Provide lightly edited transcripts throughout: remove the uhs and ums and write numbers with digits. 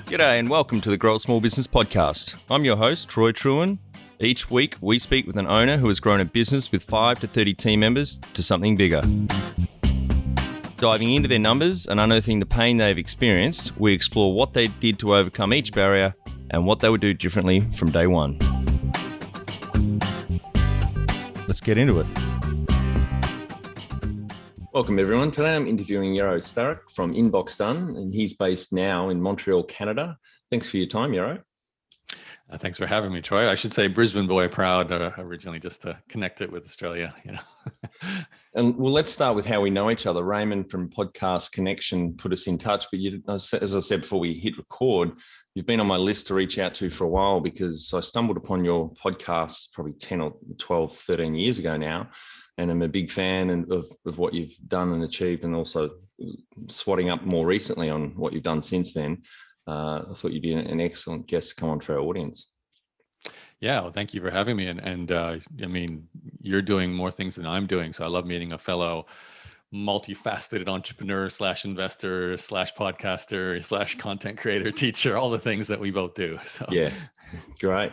G'day and welcome to the Grow a Small Business Podcast. I'm your host, Troy Truen. Each week, we speak with an owner who has grown a business with 5 to 30 team members to something bigger. Diving into their numbers and unearthing the pain they've experienced, we explore what they did to overcome each barrier and what they would do differently from day one. Let's get into it. Welcome everyone. Today I'm interviewing Yaro Starak from InboxDone, and he's based now in Montreal, Canada. Thanks for your time, Yaro. Thanks for having me, Troy. I should say Brisbane boy proud, originally, just to connect it with Australia, And well, let's start with how we know each other. Raymond from Podcast Connection put us in touch, but you, as I said before we hit record, you've been on my list to reach out to for a while because I stumbled upon your podcast probably 10 or 12, 13 years ago now. And I'm a big fan of what you've done and achieved, and also swatting up more recently on what you've done since then. I thought you'd be an excellent guest to come on for our audience. Yeah, well, thank you for having me. And I mean, you're doing more things than I'm doing. So I love meeting a fellow multifaceted entrepreneur / investor / podcaster / content creator, teacher, all the things that we both do. So yeah, great.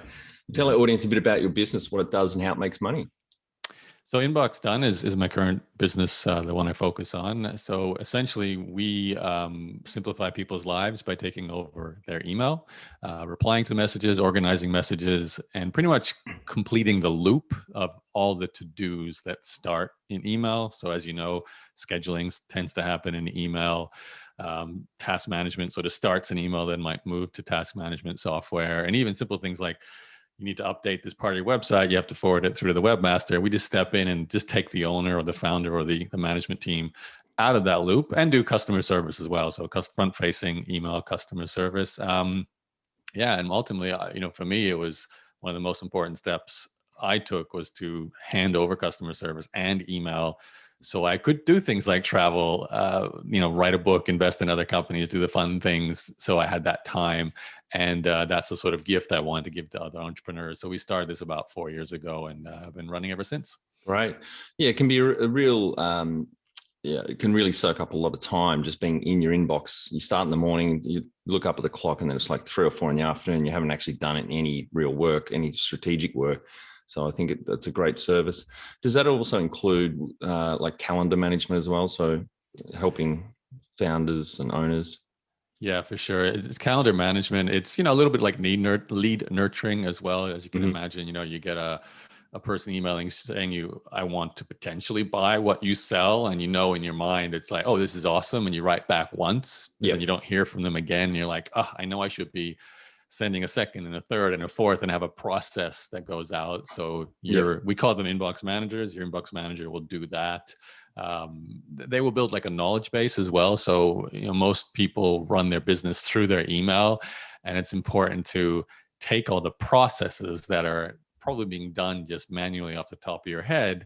Tell our audience a bit about your business, what it does and how it makes money. So InboxDone is my current business, the one I focus on. So essentially, we simplify people's lives by taking over their email, replying to messages, organizing messages, and pretty much completing the loop of all the to-dos that start in email. So as you know, scheduling tends to happen in email. Task management sort of starts in email, then might move to task management software, and even simple things like you need to update this part of your website, you have to forward it through to the webmaster. We just step in and just take the owner or the founder or the management team out of that loop and do customer service as well. So front-facing email customer service. And ultimately, for me, it was one of the most important steps I took was to hand over customer service and email so I could do things like travel, write a book, invest in other companies, do the fun things. So I had that time. And that's the sort of gift I wanted to give to other entrepreneurs. So we started this about 4 years ago and I've been running ever since. Right. Yeah, it can be a real, it can really soak up a lot of time just being in your inbox. You start in the morning, you look up at the clock, and then it's like 3 or 4 in the afternoon. You haven't actually done any real work, any strategic work. So I think that's a great service. Does that also include like calendar management as well? So helping founders and owners? Yeah, for sure. It's calendar management. It's, a little bit like lead nurturing as well. As you can imagine, you get a person emailing saying I want to potentially buy what you sell. And in your mind, it's like, oh, this is awesome. And you write back once and you don't hear from them again. And you're like, oh, I know I should be sending a second and a third and a fourth and have a process that goes out. So we call them inbox managers. Your inbox manager will do that. They will build like a knowledge base as well. So, most people run their business through their email, and it's important to take all the processes that are probably being done just manually off the top of your head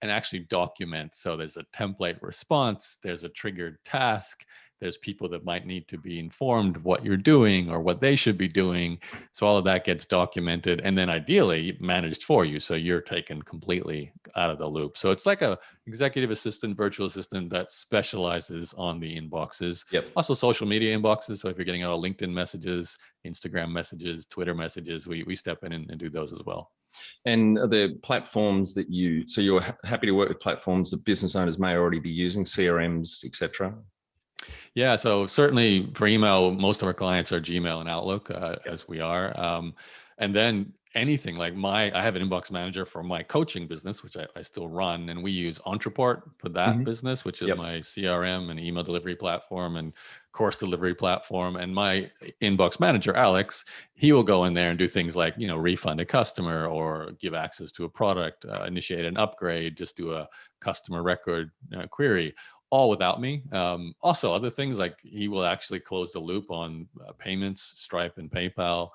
and actually document. So there's a template response, there's a triggered task, there's people that might need to be informed what you're doing or what they should be doing. So all of that gets documented and then ideally managed for you. So you're taken completely out of the loop. So it's like a executive assistant, virtual assistant that specializes on the inboxes. Yep. Also social media inboxes. So if you're getting out LinkedIn messages, Instagram messages, Twitter messages, we step in and do those as well. And are there platforms so you're happy to work with platforms that business owners may already be using, CRMs, et cetera? Yeah, so certainly for email, most of our clients are Gmail and Outlook, as we are. And then anything like I have an inbox manager for my coaching business, which I still run, and we use Ontraport for that business, which is my CRM and email delivery platform and course delivery platform. And my inbox manager, Alex, he will go in there and do things like, refund a customer or give access to a product, initiate an upgrade, just do a customer record query, all without me. Also, other things like he will actually close the loop on payments, Stripe and PayPal.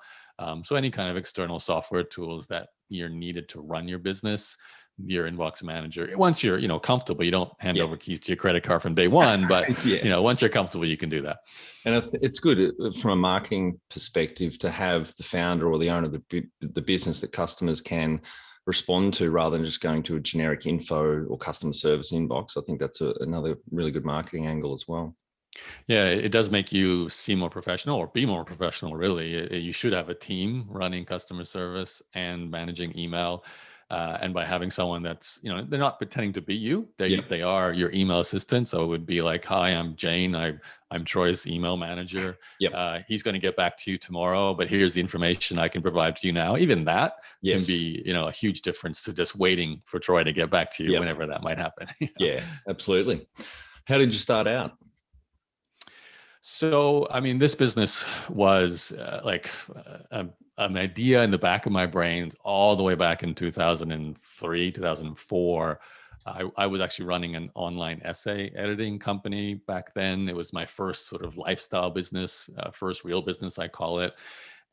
So any kind of external software tools that you're needed to run your business, your inbox manager, once you're, comfortable, you don't hand over keys to your credit card from day one, but once you're comfortable, you can do that. And it's good from a marketing perspective to have the founder or the owner of the business that customers can respond to rather than just going to a generic info or customer service inbox. I think that's another really good marketing angle as well. Yeah, it does make you seem more professional or be more professional, really. You should have a team running customer service and managing email. And by having someone that's, they're not pretending to be you. Yep. They are your email assistant. So it would be like, hi, I'm Jane. I'm Troy's email manager. Yep. He's going to get back to you tomorrow, but here's the information I can provide to you now. Even that can Yes. be, a huge difference to just waiting for Troy to get back to you Yep. whenever that might happen. Yeah, absolutely. How did you start out? So, I mean, this business was an idea in the back of my brain all the way back in 2003, 2004. I was actually running an online essay editing company back then. It was my first sort of lifestyle business, first real business, I call it.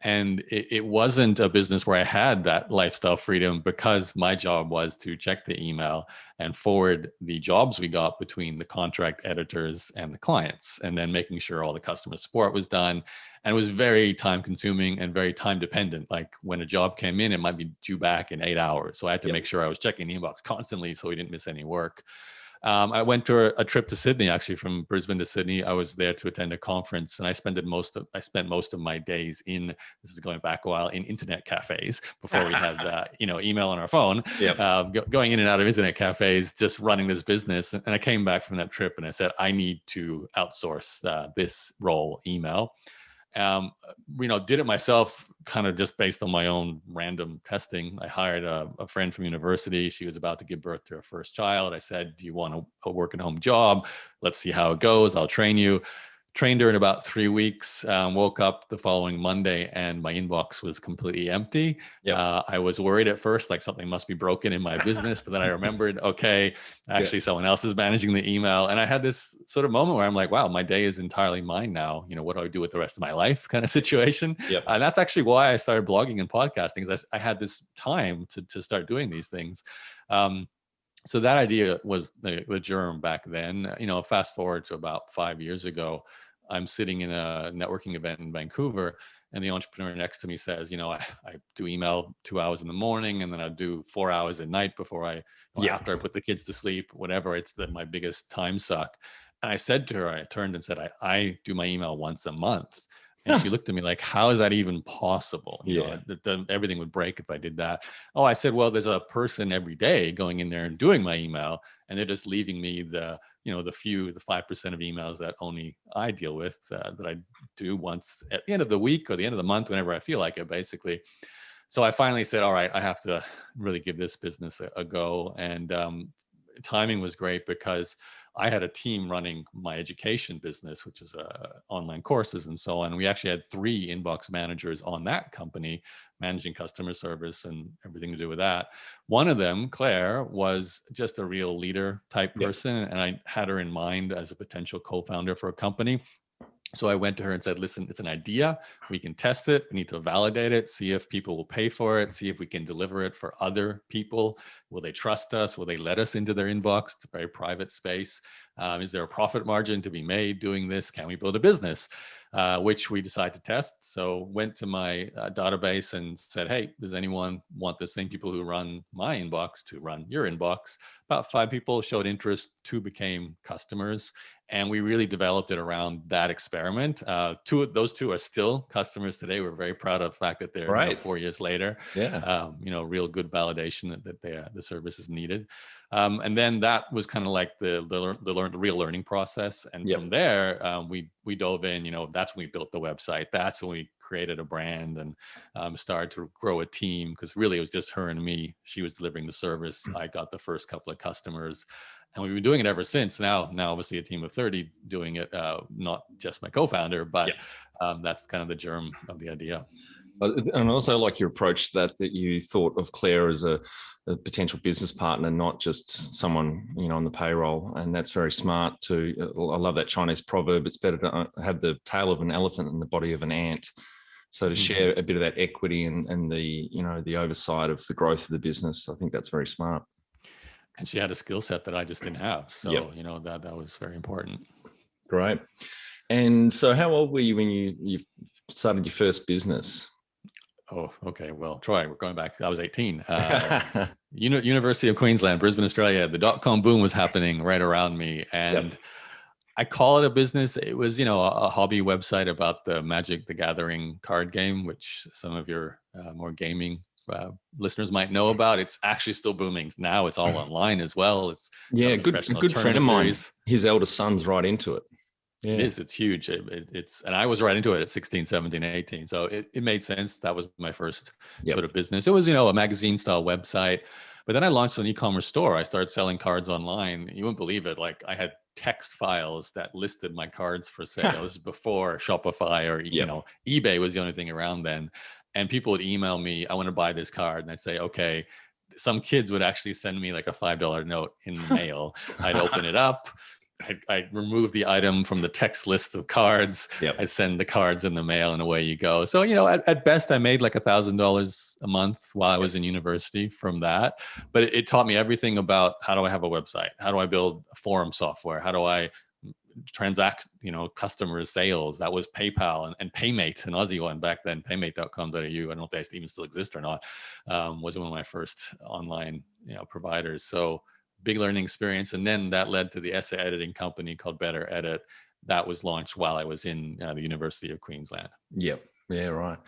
And it wasn't a business where I had that lifestyle freedom because my job was to check the email and forward the jobs we got between the contract editors and the clients, and then making sure all the customer support was done. And it was very time consuming and very time dependent. Like when a job came in, it might be due back in 8 hours. So I had to make sure I was checking the inbox constantly so we didn't miss any work. I went to a trip to Sydney, actually, from Brisbane to Sydney. I was there to attend a conference, and I spent most of my days this is going back a while, in internet cafes before we had email on our phone. Yep. Going in and out of internet cafes, just running this business. And I came back from that trip, and I said, I need to outsource this role, email. Did it myself, kind of just based on my own random testing. I hired a friend from university. She was about to give birth to her first child. I said, do you want a work at home job? Let's see how it goes. I'll train you. Trained her in about 3 weeks, woke up the following Monday and my inbox was completely empty. Yep. I was worried at first, like something must be broken in my business, but then I remembered, okay, actually someone else is managing the email. And I had this sort of moment where I'm like, wow, my day is entirely mine now. What do I do with the rest of my life kind of situation? Yep. And that's actually why I started blogging and podcasting, because I had this time to start doing these things. So that idea was the germ back then. Fast forward to about 5 years ago, I'm sitting in a networking event in Vancouver, and the entrepreneur next to me says, I do email 2 hours in the morning, and then I do 4 hours at night after I put the kids to sleep, whatever. It's my biggest time suck. And I said to her, I turned and said, I do my email once a month. And she looked at me like, how is that even possible? Everything would break if I did that. Oh, I said, well, there's a person every day going in there and doing my email, and they're just leaving me the 5% of emails that only I deal with, that I do once at the end of the week or the end of the month, whenever I feel like it, basically. So I finally said, all right, I have to really give this business a go. And timing was great because I had a team running my education business, which is online courses and so on. We actually had 3 inbox managers on that company managing customer service and everything to do with that. One of them, Claire, was just a real leader type person. And I had her in mind as a potential co-founder for a company. So I went to her and said, listen, it's an idea. We can test it. We need to validate it, see if people will pay for it, see if we can deliver it for other people. Will they trust us? Will they let us into their inbox? It's a very private space. Is there a profit margin to be made doing this? Can we build a business? Which we decided to test. So went to my database and said, hey, does anyone want the same people who run my inbox to run your inbox? About 5 people showed interest, 2 became customers. And we really developed it around that experiment. Those two are still customers today. We're very proud of the fact that they're 4 years later. Real good validation that the service is needed. And then that was kind of like the real learning process. And from there, we dove in. That's when we built the website. That's when we created a brand and started to grow a team, because really it was just her and me. She was delivering the service. I got the first couple of customers. And we've been doing it ever since. Now obviously a team of 30 doing it, not just my co-founder, but that's kind of the germ of the idea. And also like your approach that you thought of Claire as a potential business partner, not just someone, on the payroll. And that's very smart too. I love that Chinese proverb. It's better to have the tail of an elephant than the body of an ant. So to share a bit of that equity and the, the oversight of the growth of the business, I think that's very smart. And she had a skill set that I just didn't have. So, that was very important. Great. And so how old were you when you started your first business? Oh, okay. Well, Troy, we're going back. I was 18. University of Queensland, Brisbane, Australia. The .com boom was happening right around me. And I call it a business. It was, a hobby website about the Magic the Gathering card game, which some of your more gaming listeners might know about. It's actually still booming now. It's all online as well. It's Yeah, got a a professional good friend tournament of mine, series. his eldest son's right into it. It Yeah. is. It's huge. And I was right into it at 16, 17, 18. So it made sense. That was my first Yep. sort of business. It was, a magazine style website. But then I launched an e-commerce store. I started selling cards online. You wouldn't believe it. Like I had text files that listed my cards for sale. This is before Shopify or, Yep. eBay was the only thing around then. And people would email me, I want to buy this card. And I'd say, okay. Some kids would actually send me like a $5 note in the mail. I'd open it up. I remove the item from the text list of cards. Yep. I send the cards in the mail, and away you go. So, at best, I made like $1,000 a month while I was in university from that. But it taught me everything about how do I have a website? How do I build forum software? How do I transact, customers' sales? That was PayPal and Paymate, an Aussie one back then, paymate.com.au. I don't know if they even still exist or not. Was one of my first online, providers. So big learning experience. And then that led to the essay editing company called Better Edit. That was launched while I was in the University of Queensland. Yep. Yeah, right.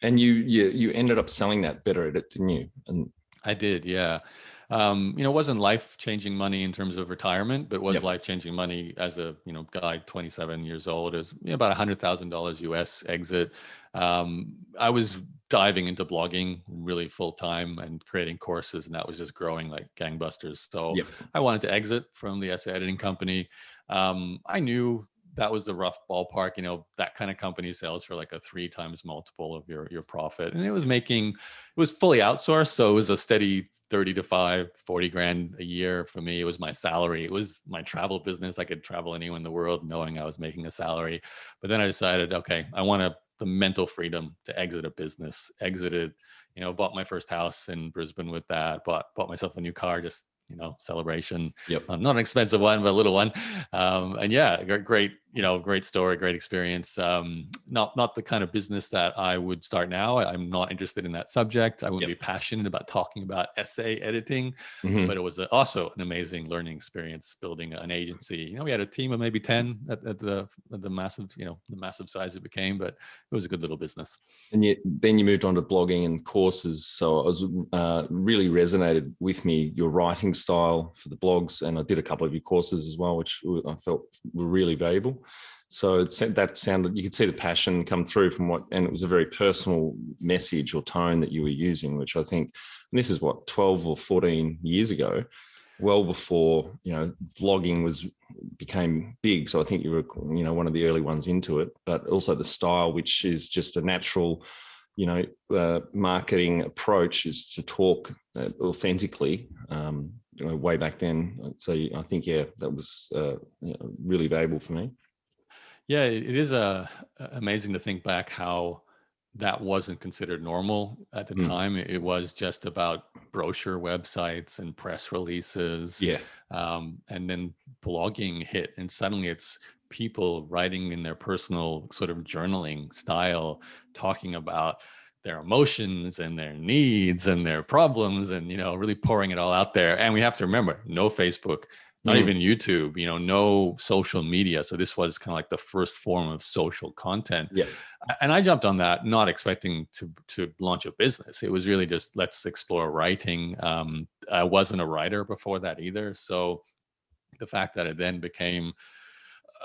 And you ended up selling that Better Edit, didn't you? And I did, yeah. It wasn't life-changing money in terms of retirement, but was life-changing money as a guy 27 years old. It was about $100,000 US exit. I was diving into blogging really full time and creating courses, and that was just growing like gangbusters. So I wanted to exit from the essay editing company. I knew that was the rough ballpark. That kind of company sells for like a 3 times multiple of your profit, and it was fully outsourced, so it was a steady 30 to 40 grand a year for me. It was my salary. It was my travel business. I could travel anywhere in the world knowing I was making a salary. But then I decided, okay, I want the mental freedom to exit a business. Exited, bought my first house in Brisbane with that. Bought myself a new car, just celebration. Not an expensive one, but a little one. And yeah, great, great story, great experience. Not the kind of business that I would start now. I'm not interested in that subject. I wouldn't be passionate about talking about essay editing, but it was also an amazing learning experience building an agency. We had a team of maybe 10 at the massive, the massive size it became, but it was a good little business. And then you moved on to blogging and courses. So it was really resonated with me, your writing style for the blogs. And I did a couple of your courses as well, which I felt were really valuable. So that sounded, you could see the passion come through and it was a very personal message or tone that you were using, which I think, and this is 12 or 14 years ago, well before, blogging became big. So I think you were, one of the early ones into it, but also the style, which is just a natural, marketing approach, is to talk authentically, way back then. So I think, that was really valuable for me. Yeah, it is amazing to think back how that wasn't considered normal at the time. It was just about brochure websites and press releases. Yeah. And then blogging hit, and suddenly it's people writing in their personal sort of journaling style, talking about their emotions and their needs and their problems, and really pouring it all out there. And we have to remember, no Facebook, not even YouTube, no social media. So this was kind of like the first form of social content. Yeah. And I jumped on that, not expecting to launch a business. It was really just, let's explore writing. I wasn't a writer before that either. So the fact that it then became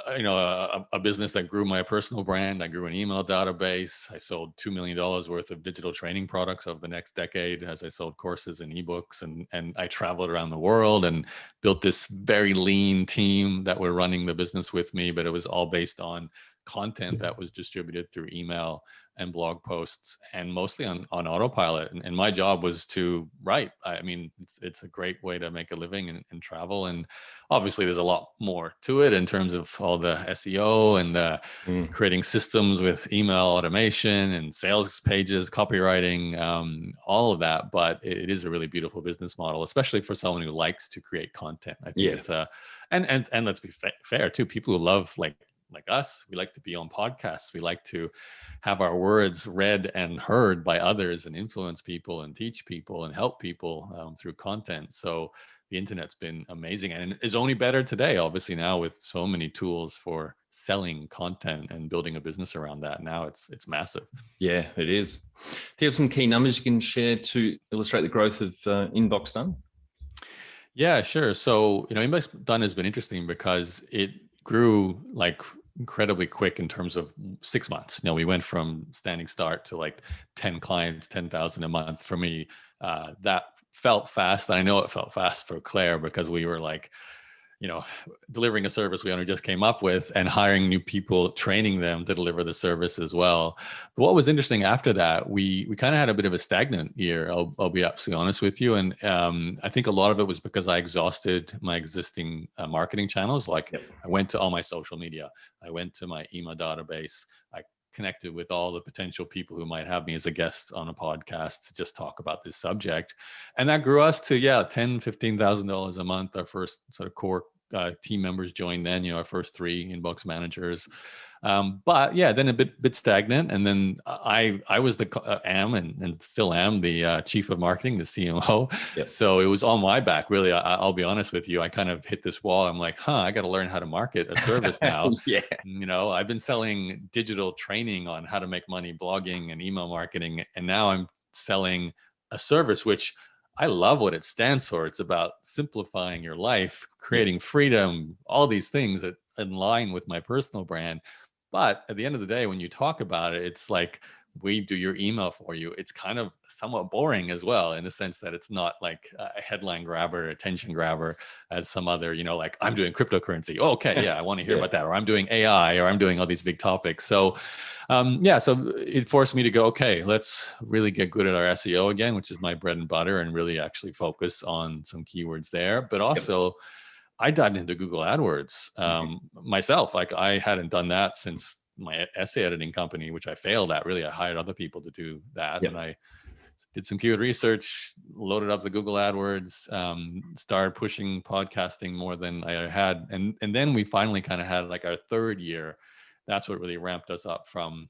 a business that grew my personal brand. I grew an email database. I sold $2 million worth of digital training products over the next decade as I sold courses and ebooks. And I traveled around the world and built this very lean team that were running the business with me, but it was all based on content that was distributed through email and blog posts, and mostly on autopilot. And my job was to write. I mean, it's a great way to make a living and travel. And obviously there's a lot more to it in terms of all the SEO and the creating systems with email automation and sales pages, copywriting, all of that. But it is a really beautiful business model, especially for someone who likes to create content. I think it's and let's be fair too. People who love like us, we like to be on podcasts. We like to have our words read and heard by others and influence people and teach people and help people through content. So the internet's been amazing and is only better today, obviously now with so many tools for selling content and building a business around that. Now it's massive. Yeah, it is. Do you have some key numbers you can share to illustrate the growth of InboxDone? Yeah, sure. So, InboxDone has been interesting because it grew like incredibly quick in terms of 6 months. We went from standing start to like 10 clients, 10,000 a month. For me, that felt fast. I know it felt fast for Claire because we were like, delivering a service we only just came up with and hiring new people, training them to deliver the service as well. But what was interesting after that, we kind of had a bit of a stagnant year. I'll be absolutely honest with you. And I think a lot of it was because I exhausted my existing marketing channels. Like I went to all my social media, I went to my email database, I connected with all the potential people who might have me as a guest on a podcast to just talk about this subject. And that grew us to, $10,000-$15,000 a month. Our first sort of core team members joined then, our first 3 inbox managers. But yeah, then a bit stagnant. And then I was and still am the chief of marketing, the CMO. Yep. So it was on my back, really. I'll be honest with you. I kind of hit this wall. I'm like, I got to learn how to market a service now. Yeah. I've been selling digital training on how to make money, blogging and email marketing. And now I'm selling a service, which I love what it stands for. It's about simplifying your life, creating freedom, all these things that in line with my personal brand. But at the end of the day, when you talk about it, it's like we do your email for you. It's kind of somewhat boring as well, in the sense that it's not like a headline grabber, attention grabber, as some other, like I'm doing cryptocurrency. Oh, okay, yeah, I want to hear about that. Or I'm doing AI, or I'm doing all these big topics. So, so it forced me to go, okay, let's really get good at our SEO again, which is my bread and butter, and really actually focus on some keywords there. But also, I dived into Google AdWords myself. Like I hadn't done that since my essay editing company, which I failed at. Really, I hired other people to do that, and I did some keyword research, loaded up the Google AdWords, started pushing podcasting more than I had, and then we finally kind of had like our third year. That's what really ramped us up from,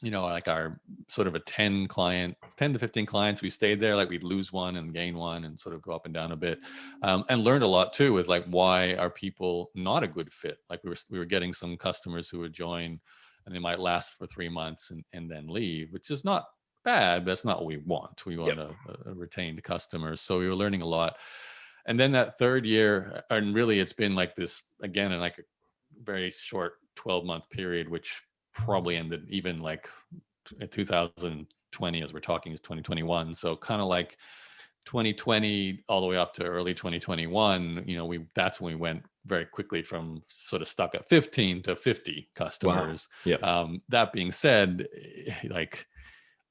like our sort of a 10 to 15 clients. We stayed there, like we'd lose one and gain one and sort of go up and down a bit, and learned a lot too with like, why are people not a good fit? Like we were getting some customers who would join and they might last for 3 months and then leave, which is not bad, but that's not what we want. We want a retained customers. So we were learning a lot. And then that third year, and really it's been like this again in like a very short 12-month period, which probably ended even like 2020 as we're talking is 2021. So kind of like 2020 all the way up to early 2021, that's when we went very quickly from sort of stuck at 15 to 50 customers. Wow. Yeah. That being said, like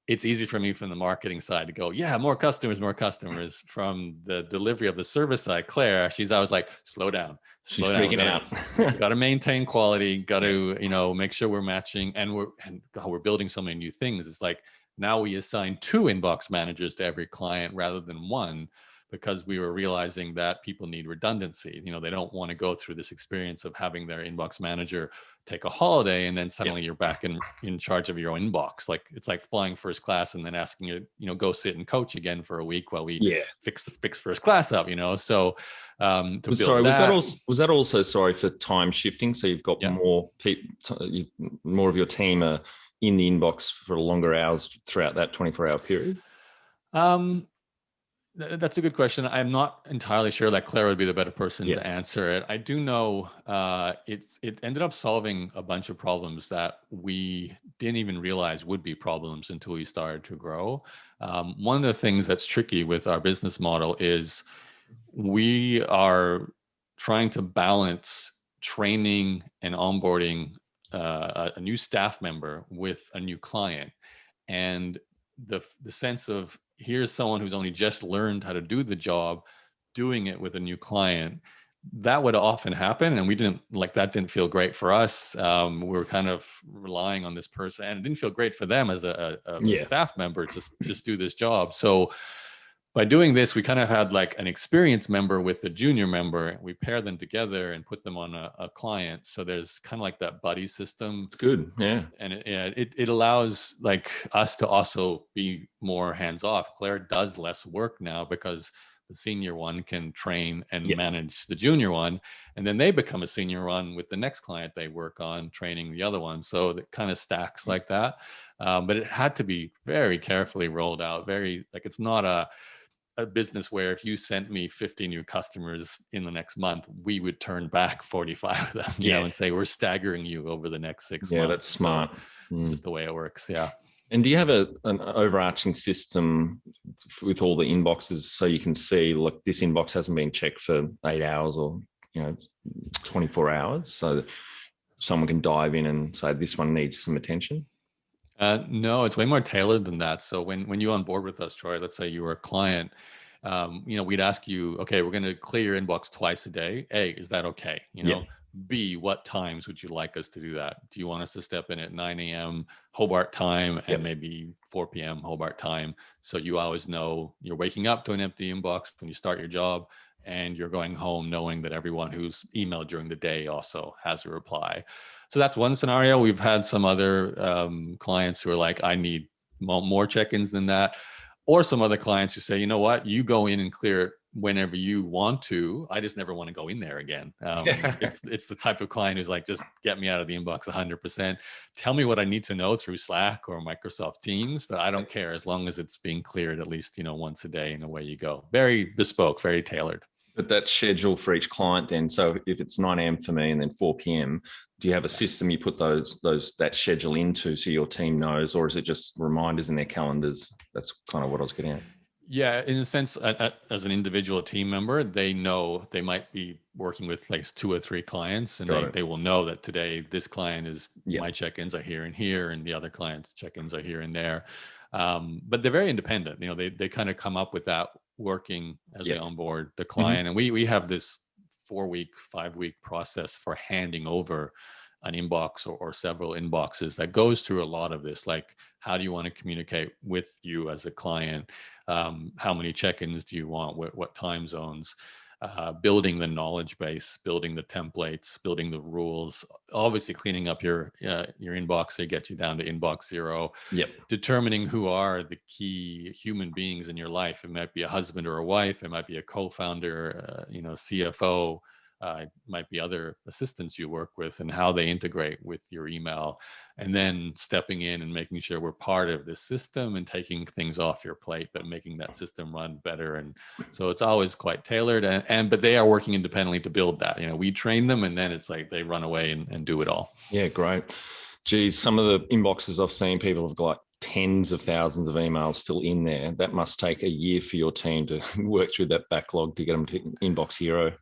it's easy for me from the marketing side to go, more customers. From the delivery of the service side, Claire, she's always like, slow down. She's freaking out. Got to maintain quality, got to, make sure we're matching, and we're building so many new things. It's like now we assign 2 inbox managers to every client rather than 1, because we were realizing that people need redundancy. They don't want to go through this experience of having their inbox manager take a holiday and then suddenly you're back in charge of your own inbox. Like it's like flying first class and then asking you, go sit and coach again for a week while we fix first class up, So was that also for time shifting? So you've got more people, more of your team are in the inbox for longer hours throughout that 24-hour period? That's a good question. I'm not entirely sure that Claire would be the better person to answer it. I do know it ended up solving a bunch of problems that we didn't even realize would be problems until we started to grow. One of the things that's tricky with our business model is we are trying to balance training and onboarding a new staff member with a new client. And the sense of, here's someone who's only just learned how to do the job, doing it with a new client. That would often happen. And we that didn't feel great for us. We were kind of relying on this person, and it didn't feel great for them as a staff member to just do this job. So by doing this, we kind of had like an experienced member with a junior member. We pair them together and put them on a client. So there's kind of like that buddy system. It's good. Yeah. And it allows like us to also be more hands off. Claire does less work now because the senior one can train and Yeah. manage the junior one, and then they become a senior one with the next client they work on training the other one. So it kind of stacks like that. But it had to be very carefully rolled out. Very, like, it's not a business where if you sent me 50 new customers in the next month, we would turn back 45 of them, you know, and say, we're staggering you over the next 6 months. Yeah, that's smart. So it's just the way it works. Yeah. And do you have an overarching system with all the inboxes so you can see, look, this inbox hasn't been checked for 8 hours or, 24 hours, so that someone can dive in and say, this one needs some attention? No, it's way more tailored than that. So when you on board with us, Troy, let's say you were a client, we'd ask you, okay, we're going to clear your inbox twice a day. A, is that okay? B, what times would you like us to do that? Do you want us to step in at 9 a.m. Hobart time and maybe 4 p.m. Hobart time? So you always know you're waking up to an empty inbox when you start your job, and you're going home knowing that everyone who's emailed during the day also has a reply. So that's one scenario. We've had some other clients who are like, I need more check-ins than that. Or some other clients who say, you know what, you go in and clear it whenever you want to. I just never want to go in there again. It's the type of client who's like, just get me out of the inbox 100%. Tell me what I need to know through Slack or Microsoft Teams, but I don't care as long as it's being cleared at least, once a day, and away you go. Very bespoke, very tailored. But that's scheduled for each client then. So if it's 9 a.m. for me and then 4 p.m., do you have a system you put that schedule into so your team knows, or is it just reminders in their calendars? That's kind of what I was getting at. Yeah, in a sense, as an individual team member, they know they might be working with like 2 or 3 clients, and they will know that today this client is my check-ins are here and here, and the other client's check-ins are here and there. But they're very independent. They kind of come up with that working as they onboard the client. And we have this 4-week, 5-week process for handing over an inbox or several inboxes that goes through a lot of this. Like, how do you want to communicate with you as a client? How many check-ins do you want? What time zones? Building the knowledge base, building the templates, building the rules, obviously cleaning up your inbox so it gets you down to inbox zero. Determining who are the key human beings in your life. It might be a husband or a wife. It might be a co-founder, CFO. It might be other assistants you work with, and how they integrate with your email, and then stepping in and making sure we're part of this system and taking things off your plate, but making that system run better. And so it's always quite tailored, but they are working independently to build that. We train them, and then it's like they run away and do it all. Yeah, great. Geez, some of the inboxes I've seen, people have got tens of thousands of emails still in there. That must take a year for your team to work through that backlog to get them to inbox hero.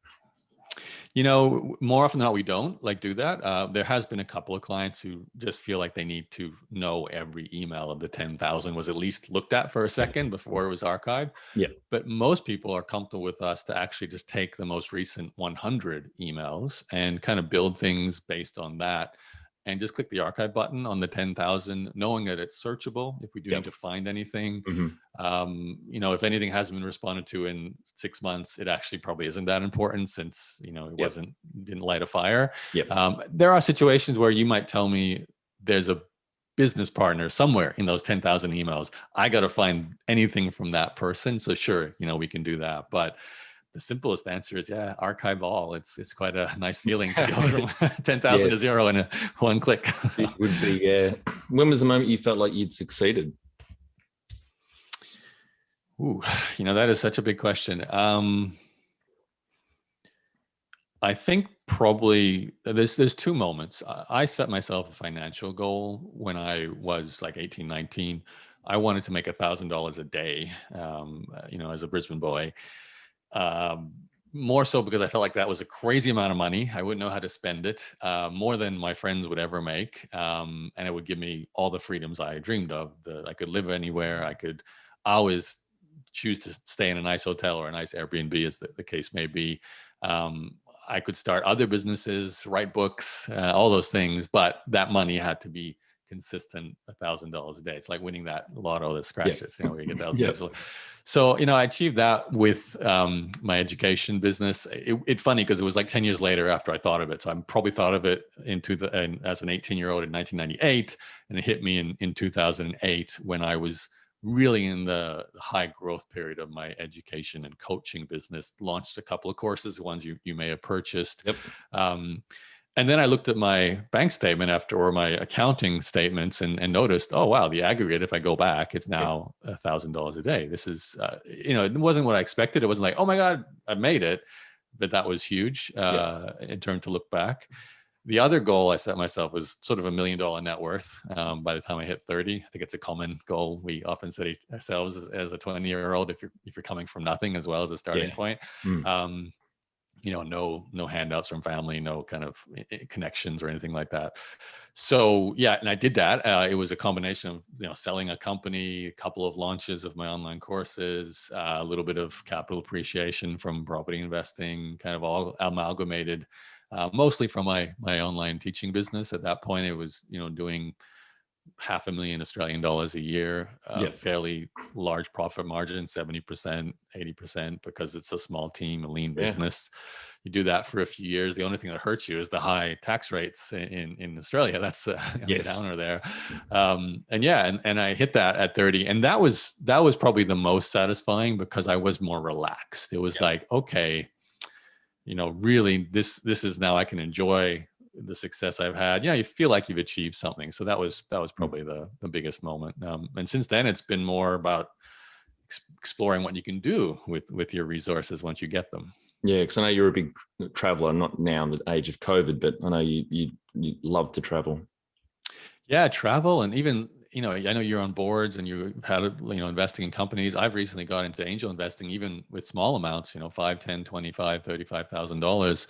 More often than not, we don't do that. There has been a couple of clients who just feel like they need to know every email of the 10,000 was at least looked at for a second before it was archived. But most people are comfortable with us to actually just take the most recent 100 emails and kind of build things based on that, and just click the archive button on the 10,000, knowing that it's searchable if we do need to find anything. If anything hasn't been responded to in 6 months, it actually probably isn't that important, since, it didn't light a fire. There are situations where you might tell me there's a business partner somewhere in those 10,000 emails. I got to find anything from that person. So sure, we can do that. But the simplest answer is, archive all. It's quite a nice feeling to go from 10,000 to zero in one click. It would be. When was the moment you felt like you'd succeeded? Ooh, that is such a big question. I think probably there's 2 moments. I set myself a financial goal when I was like 18, 19. I wanted to make $1,000 a day, as a Brisbane boy. More so because I felt like that was a crazy amount of money. I wouldn't know how to spend it, more than my friends would ever make. And it would give me all the freedoms I dreamed of. I could live anywhere. I could always choose to stay in a nice hotel or a nice Airbnb, as the case may be. I could start other businesses, write books, all those things, but that money had to be consistent, $1,000 a day. It's like winning that lotto that scratches, where you get $1,000. So, I achieved that with my education business. It's funny because it was like 10 years later after I thought of it. So I probably thought of it as an 18-year-old in 1998, and it hit me in 2008 when I was really in the high growth period of my education and coaching business. Launched a couple of courses, ones you may have purchased. Yep. And then I looked at my bank statement or my accounting statements and noticed, oh, wow, the aggregate, if I go back, it's now $1,000 a day. This is, it wasn't what I expected. It wasn't like, oh my God, I made it. But that was huge in terms to look back. The other goal I set myself was sort of $1 million net worth by the time I hit 30. I think it's a common goal we often set ourselves as a 20-year-old if you're coming from nothing as well as a starting point. No handouts from family, no kind of connections or anything like that. So and I did that. It was a combination of selling a company, a couple of launches of my online courses, a little bit of capital appreciation from property investing, kind of all amalgamated, mostly from my online teaching business. At that point, it was doing $500,000 Australian dollars a year, fairly large profit margin, 70%, 80%, because it's a small team, a lean business. You do that for a few years. The only thing that hurts you is the high tax rates in Australia. That's the downer there. And I hit that at 30, and that was probably the most satisfying because I was more relaxed. It was like, okay, really this is now I can enjoy the success I've had. You feel like you've achieved something. So that was probably the biggest moment. And since then, it's been more about exploring what you can do with your resources once you get them. Yeah, because I know you're a big traveler, not now in the age of COVID, but I know you love to travel. Yeah, travel, and even I know you're on boards and you've had investing in companies. I've recently got into angel investing, even with small amounts, $5, $10, $25, $35,000,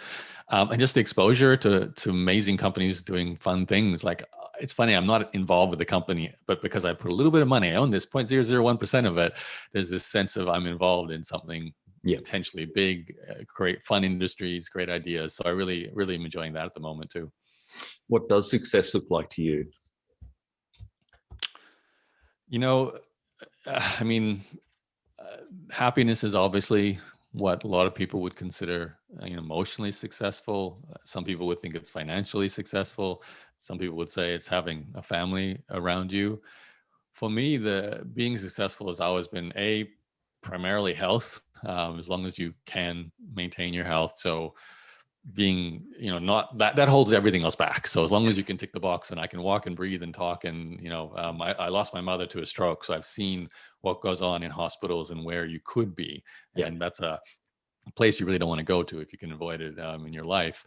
and just the exposure to amazing companies doing fun things. Like, it's funny, I'm not involved with the company, but because I put a little bit of money, I own this 0.001% of it. There's this sense of I'm involved in something potentially big, great, fun industries, great ideas. So I really, really am enjoying that at the moment too. What does success look like to you? Happiness is obviously what a lot of people would consider emotionally successful. Some people would think it's financially successful. Some people would say it's having a family around you. For me, the being successful has always been primarily health, as long as you can maintain your health. So being not that holds everything else back. So as long as you can tick the box and I can walk and breathe and talk, and I lost my mother to a stroke, so I've seen what goes on in hospitals and where you could be, and that's a place you really don't want to go to if you can avoid it in your life.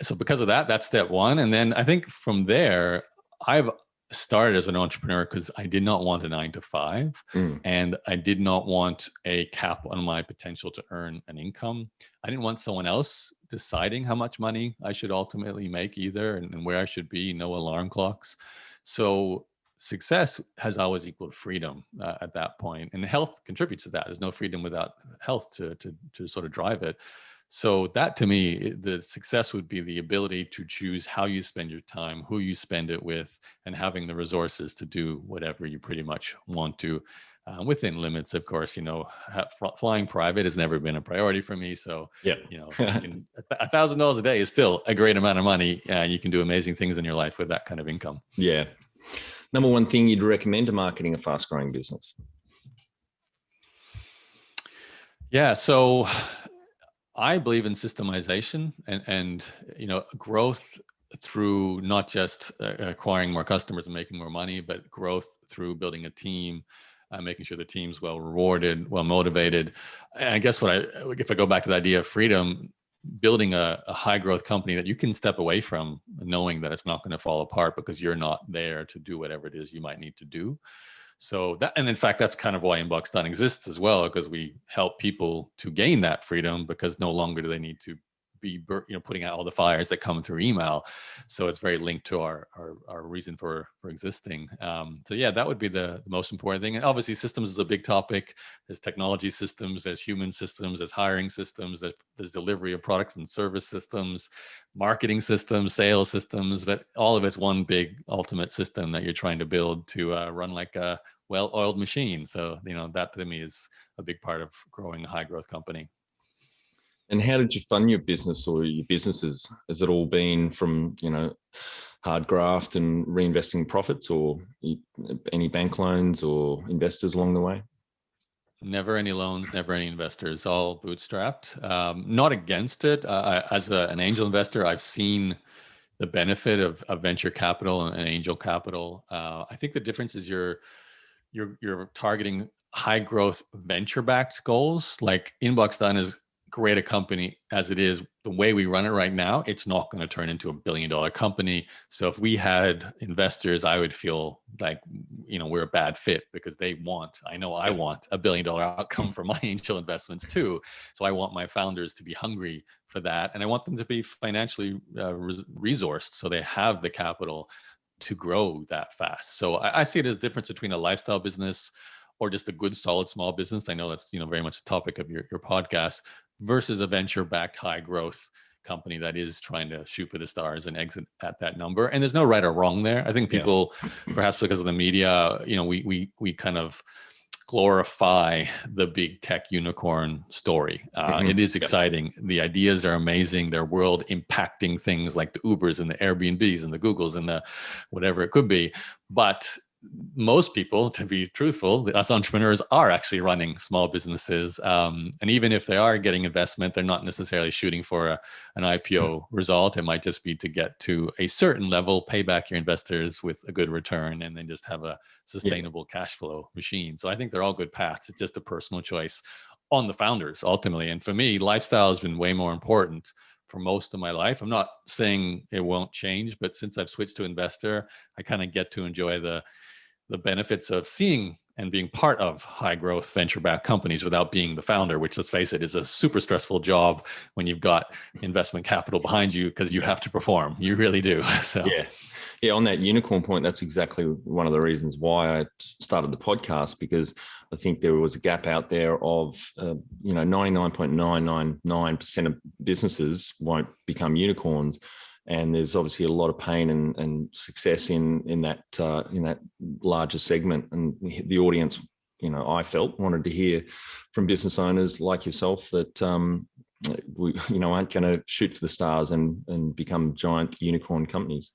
So because of that, that's step one. And then I think from there, I've started as an entrepreneur because I did not want a 9-to-5, and I did not want a cap on my potential to earn an income. I didn't want someone else deciding how much money I should ultimately make either, and where I should be, no alarm clocks. So success has always equaled freedom at that point, and health contributes to that. There's no freedom without health to sort of drive it. So that, to me, the success would be the ability to choose how you spend your time, who you spend it with, and having the resources to do whatever you pretty much want to, within limits, of course. Flying private has never been a priority for me. So, $1,000 a day is still a great amount of money. You can do amazing things in your life with that kind of income. Yeah. Number one thing you'd recommend to marketing a fast-growing business? Yeah. So I believe in systemization and growth through not just acquiring more customers and making more money, but growth through building a team, making sure the team's well rewarded, well motivated. And I guess if I go back to the idea of freedom, building a high growth company that you can step away from, knowing that it's not going to fall apart because you're not there to do whatever it is you might need to do. So that, and in fact, that's kind of why InboxDone exists as well, because we help people to gain that freedom, because no longer do they need to be putting out all the fires that come through email. So it's very linked to our reason for existing. So yeah, that would be the most important thing. And obviously systems is a big topic. There's technology systems, there's human systems, there's hiring systems, there's delivery of products and service systems, marketing systems, sales systems, but all of it's one big ultimate system that you're trying to build to run like a well-oiled machine. So, that to me is a big part of growing a high growth company. And how did you fund your business or your businesses? Has it all been from, hard graft and reinvesting profits, or any bank loans or investors along the way? Never any loans, never any investors, all bootstrapped. Not against it. As an angel investor, I've seen the benefit of venture capital and angel capital. I think the difference is you're targeting high growth venture backed goals. Like InboxDone is great a company as it is. The way we run it right now, it's not going to turn into $1 billion company. So if we had investors, I would feel like, we're a bad fit, because I want $1 billion outcome for my angel investments too. So I want my founders to be hungry for that, and I want them to be financially resourced, so they have the capital to grow that fast. So I see it as a difference between a lifestyle business or just a good, solid small business. I know that's very much the topic of your podcast, versus a venture-backed high growth company that is trying to shoot for the stars and exit at that number. And there's no right or wrong there. I think people, perhaps because of the media, we kind of glorify the big tech unicorn story. It is exciting. The ideas are amazing. They're world impacting things like the Ubers and the Airbnbs and the Googles and the whatever it could be. But most people, to be truthful, us entrepreneurs are actually running small businesses. And even if they are getting investment, they're not necessarily shooting for an IPO result. It might just be to get to a certain level, pay back your investors with a good return, and then just have a sustainable cash flow machine. So I think they're all good paths. It's just a personal choice on the founders ultimately. And for me, lifestyle has been way more important for most of my life. I'm not saying it won't change, but since I've switched to investor, I kind of get to enjoy the benefits of seeing and being part of high growth venture backed companies without being the founder, which, let's face it, is a super stressful job when you've got investment capital behind you, because you have to perform. You really do. So yeah, on that unicorn point, that's exactly one of the reasons why I started the podcast, because I think there was a gap out there of 99.999% of businesses won't become unicorns. And there's obviously a lot of pain and success in that larger segment. And the audience, I felt, wanted to hear from business owners like yourself that we aren't going to shoot for the stars and become giant unicorn companies.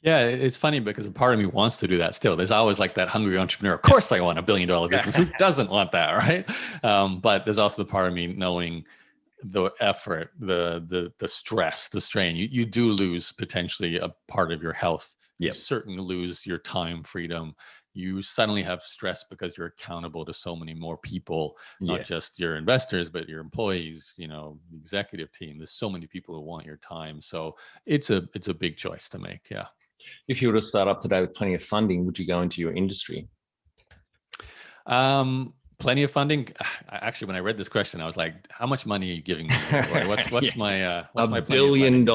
Yeah, it's funny because a part of me wants to do that still. There's always like that hungry entrepreneur. Of course I want $1 billion business. Who doesn't want that, right? But there's also the part of me knowing the effort, the stress, the strain. You do lose potentially a part of your health. You certainly lose your time freedom. You suddenly have stress because you're accountable to so many more people, not just your investors, but your employees, the executive team. There's so many people who want your time. So it's a big choice to make. Yeah. If you were to start up today with plenty of funding, would you go into your industry? Plenty of funding. Actually, when I read this question, I was like, "How much money are you giving me? What's my $1 billion?"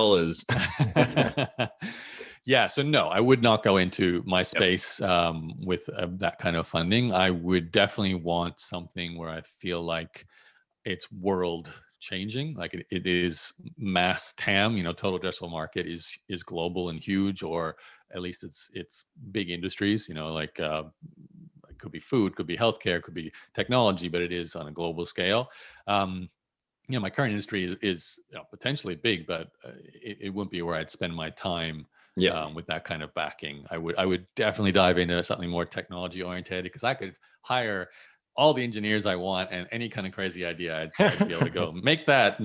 Yeah. So no, I would not go into my space with that kind of funding. I would definitely want something where I feel like it's world changing, like it is mass TAM. Total addressable market is global and huge, or at least it's big industries. Like it could be food, could be healthcare, could be technology, but it is on a global scale. My current industry is potentially big, but it wouldn't be where I'd spend my time. With that kind of backing, I would definitely dive into something more technology oriented, because I could hire all the engineers I want, and any kind of crazy idea I'd be able to go make that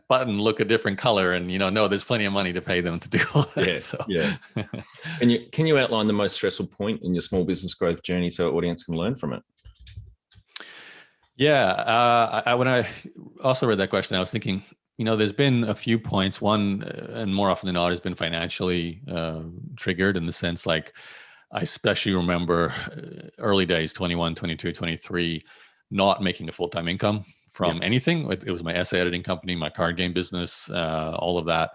button look a different color, and there's plenty of money to pay them to do all that. Can you outline the most stressful point in your small business growth journey so our audience can learn from it? Yeah, when I also read that question, I was thinking, there's been a few points. One, and more often than not, has been financially triggered, in the sense, like, I especially remember early days, 21, 22, 23, not making a full-time income from anything. It was my essay editing company, my card game business, all of that.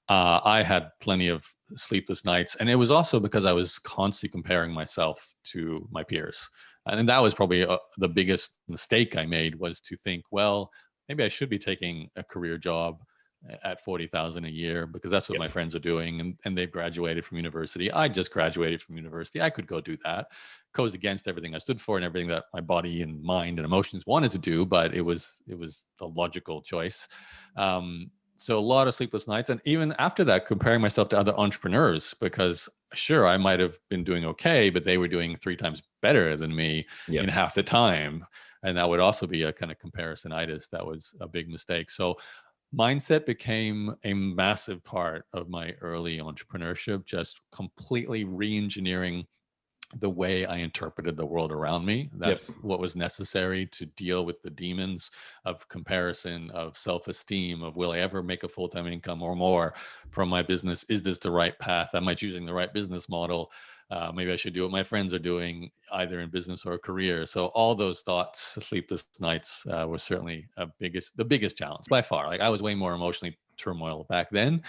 I had plenty of sleepless nights. And it was also because I was constantly comparing myself to my peers. And that was probably the biggest mistake I made, was to think, well, maybe I should be taking a career job at 40,000 a year, because that's what my friends are doing, and they've graduated from university. I just graduated from university. I could go do that. Goes against everything I stood for and everything that my body and mind and emotions wanted to do, but it was a logical choice. So a lot of sleepless nights. And even after that, comparing myself to other entrepreneurs, because sure, I might have been doing okay, but they were doing 3 times better than me in half the time. And that would also be a kind of comparisonitis. That was a big mistake. So mindset became a massive part of my early entrepreneurship, just completely re-engineering the way I interpreted the world around me. That's what was necessary to deal with the demons of comparison, of self-esteem, of will I ever make a full-time income or more from my business? Is this the right path? Am I choosing the right business model? Maybe I should do what my friends are doing, either in business or career. So all those thoughts, sleepless nights, were certainly the biggest challenge by far. Like I was way more emotionally turmoil back then.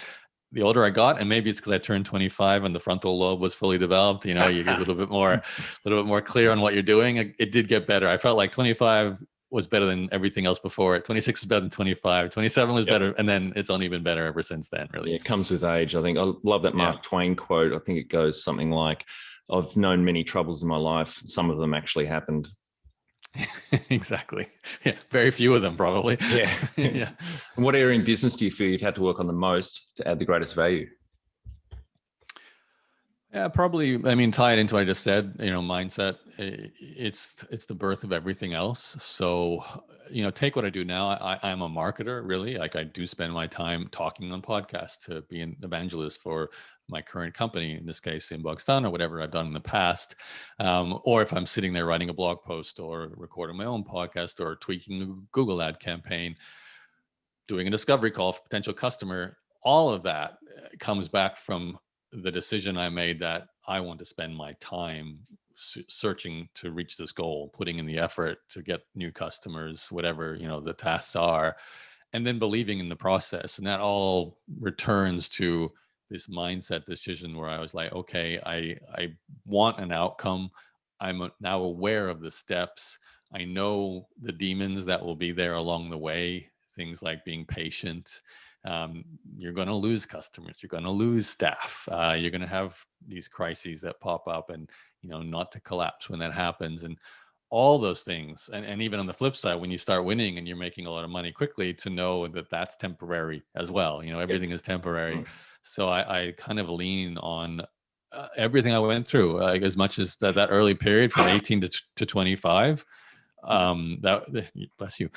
The older I got, and maybe it's because I turned 25 and the frontal lobe was fully developed, you get a little bit more clear on what you're doing. It did get better. I felt like 25 was better than everything else before it. 26 is better than 25. 27 was better. And then it's only been better ever since then, really. Yeah, it comes with age. I think I love that Mark Twain quote. I think it goes something like, I've known many troubles in my life. Some of them actually happened. Exactly. Yeah. Very few of them, probably. Yeah. Yeah. What area in business do you feel you've had to work on the most to add the greatest value? Yeah, probably. I mean, tie it into what I just said, mindset. It's the birth of everything else. So, take what I do now. I'm a marketer, really. Like I do spend my time talking on podcasts to be an evangelist for my current company, in this case, InboxDone, or whatever I've done in the past. Or if I'm sitting there writing a blog post or recording my own podcast or tweaking a Google ad campaign, doing a discovery call for potential customer, all of that comes back from the decision I made that I want to spend my time searching to reach this goal, putting in the effort to get new customers, whatever, the tasks are, and then believing in the process. And that all returns to this mindset decision where I was like, okay, I want an outcome. I'm now aware of the steps. I know the demons that will be there along the way, things like being patient. You're going to lose customers. You're going to lose staff. You're going to have these crises that pop up, and not to collapse when that happens. And all those things, and even on the flip side, when you start winning and you're making a lot of money quickly, to know that that's temporary as well. Everything is temporary. So I kind of lean on everything I went through, as much as that early period from 18 to 25. Bless you.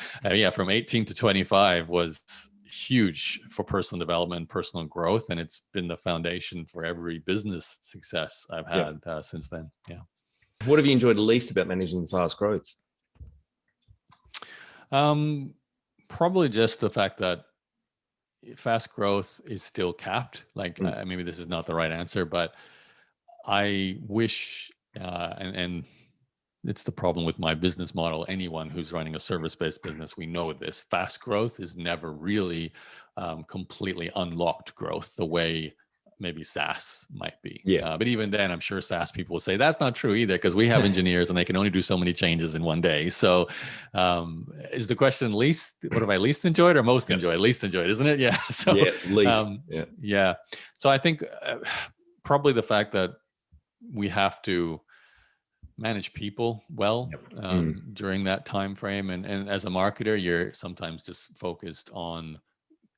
From 18 to 25 was huge for personal development, personal growth, and it's been the foundation for every business success I've had since then. Yeah. What have you enjoyed least about managing fast growth? Probably just the fact that fast growth is still capped. Like maybe this is not the right answer, but I wish, and it's the problem with my business model. Anyone who's running a service-based business, we know this. Fast growth is never really completely unlocked growth the way maybe SaaS might be. But even then, I'm sure SaaS people will say that's not true either, because we have engineers and they can only do so many changes in one day. So is the question what have I least enjoyed or most enjoyed? Least enjoyed, isn't it? Yeah. So least. Yeah. So I think probably the fact that we have to manage people well during that time frame, and as a marketer, you're sometimes just focused on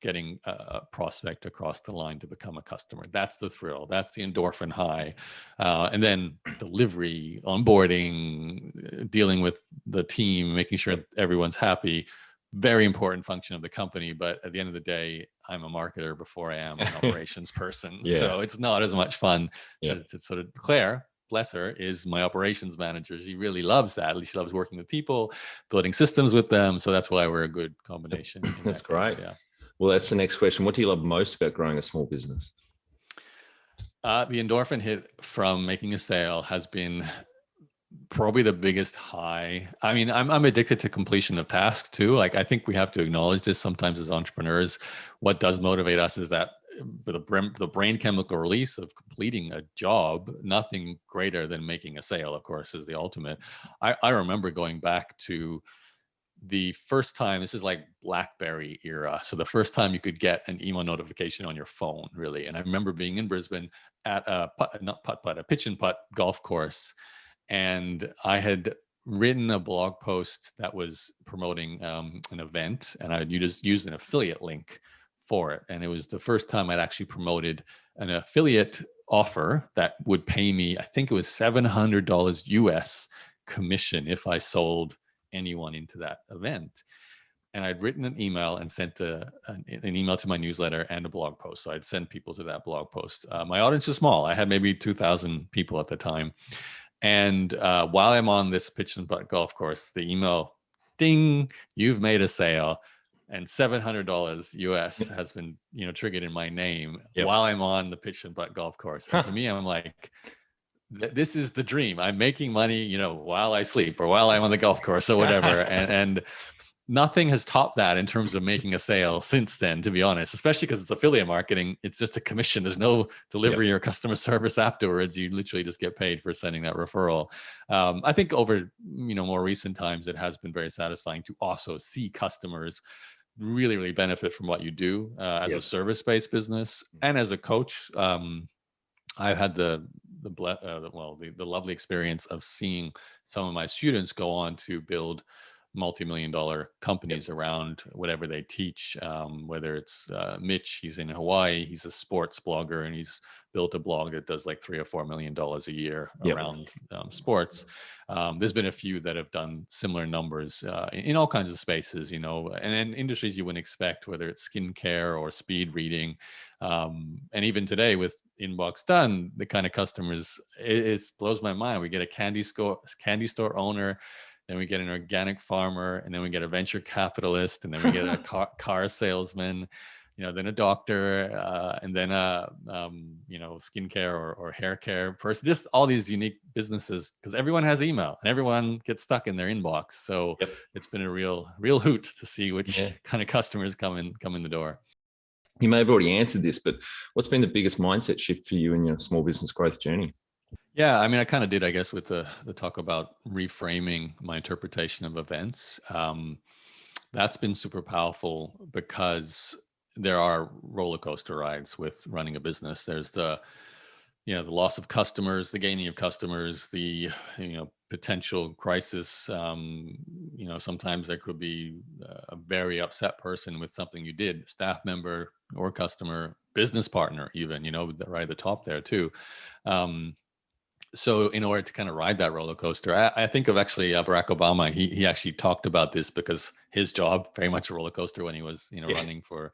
getting a prospect across the line to become a customer. That's the thrill. That's the endorphin high. And then delivery, onboarding, dealing with the team, making sure everyone's happy. Very important function of the company. But at the end of the day, I'm a marketer before I am an operations person. So it's not as much fun to sort of Claire, bless her, is my operations manager. She really loves that. She loves working with people, building systems with them. So that's why we're a good combination. That's great. Well, that's the next question. What do you love most about growing a small business? The endorphin hit from making a sale has been probably the biggest high. I mean, I'm addicted to completion of tasks too. Like, I think we have to acknowledge this sometimes as entrepreneurs. What does motivate us is that the brain chemical release of completing a job. Nothing greater than making a sale, of course, is the ultimate. I remember going back to the first time, this is like BlackBerry era. So the first time you could get an email notification on your phone, really. And I remember being in Brisbane at a pitch and putt golf course. And I had written a blog post that was promoting an event, and I just used an affiliate link for it. And it was the first time I'd actually promoted an affiliate offer that would pay me, I think it was $700 US commission if I sold anyone into that event. And I'd written an email and sent an email to my newsletter and a blog post. So I'd send people to that blog post. My audience is small. I had maybe 2,000 people at the time. And while I'm on this pitch and putt golf course, the email, ding, you've made a sale. And $700 US has been, triggered in my name while I'm on the pitch and putt golf course. And for me, I'm like, this is the dream. I'm making money, while I sleep or while I'm on the golf course or whatever. and nothing has topped that in terms of making a sale since then, to be honest, especially because it's affiliate marketing. It's just a commission. There's no delivery or customer service afterwards. You literally just get paid for sending that referral. I think over, more recent times, it has been very satisfying to also see customers really, really benefit from what you do as a service-based business and as a coach. I've had the lovely experience of seeing some of my students go on to build multi-million-dollar companies around whatever they teach, whether it's Mitch, he's in Hawaii, he's a sports blogger, and he's built a blog that does like $3 or $4 million a year around sports. There's been a few that have done similar numbers in all kinds of spaces, and in industries you wouldn't expect, whether it's skincare or speed reading. And even today with InboxDone, the kind of customers, it blows my mind. We get a candy store owner, then we get an organic farmer, and then we get a venture capitalist, and then we get a car salesman, then a doctor, and then a skincare or hair care person. Just all these unique businesses, because everyone has email and everyone gets stuck in their inbox. So it's been a real hoot to see which kind of customers come in the door. You may have already answered this, but what's been the biggest mindset shift for you in your small business growth journey? Yeah, I mean, I kind of did, I guess, with the talk about reframing my interpretation of events. That's been super powerful because there are roller coaster rides with running a business. There's the loss of customers, the gaining of customers, the potential crisis. Sometimes there could be a very upset person with something you did, staff member or customer, business partner, even right at the top there too. So in order to kind of ride that roller coaster, I think of actually Barack Obama. He actually talked about this because his job, very much a roller coaster when he was, running for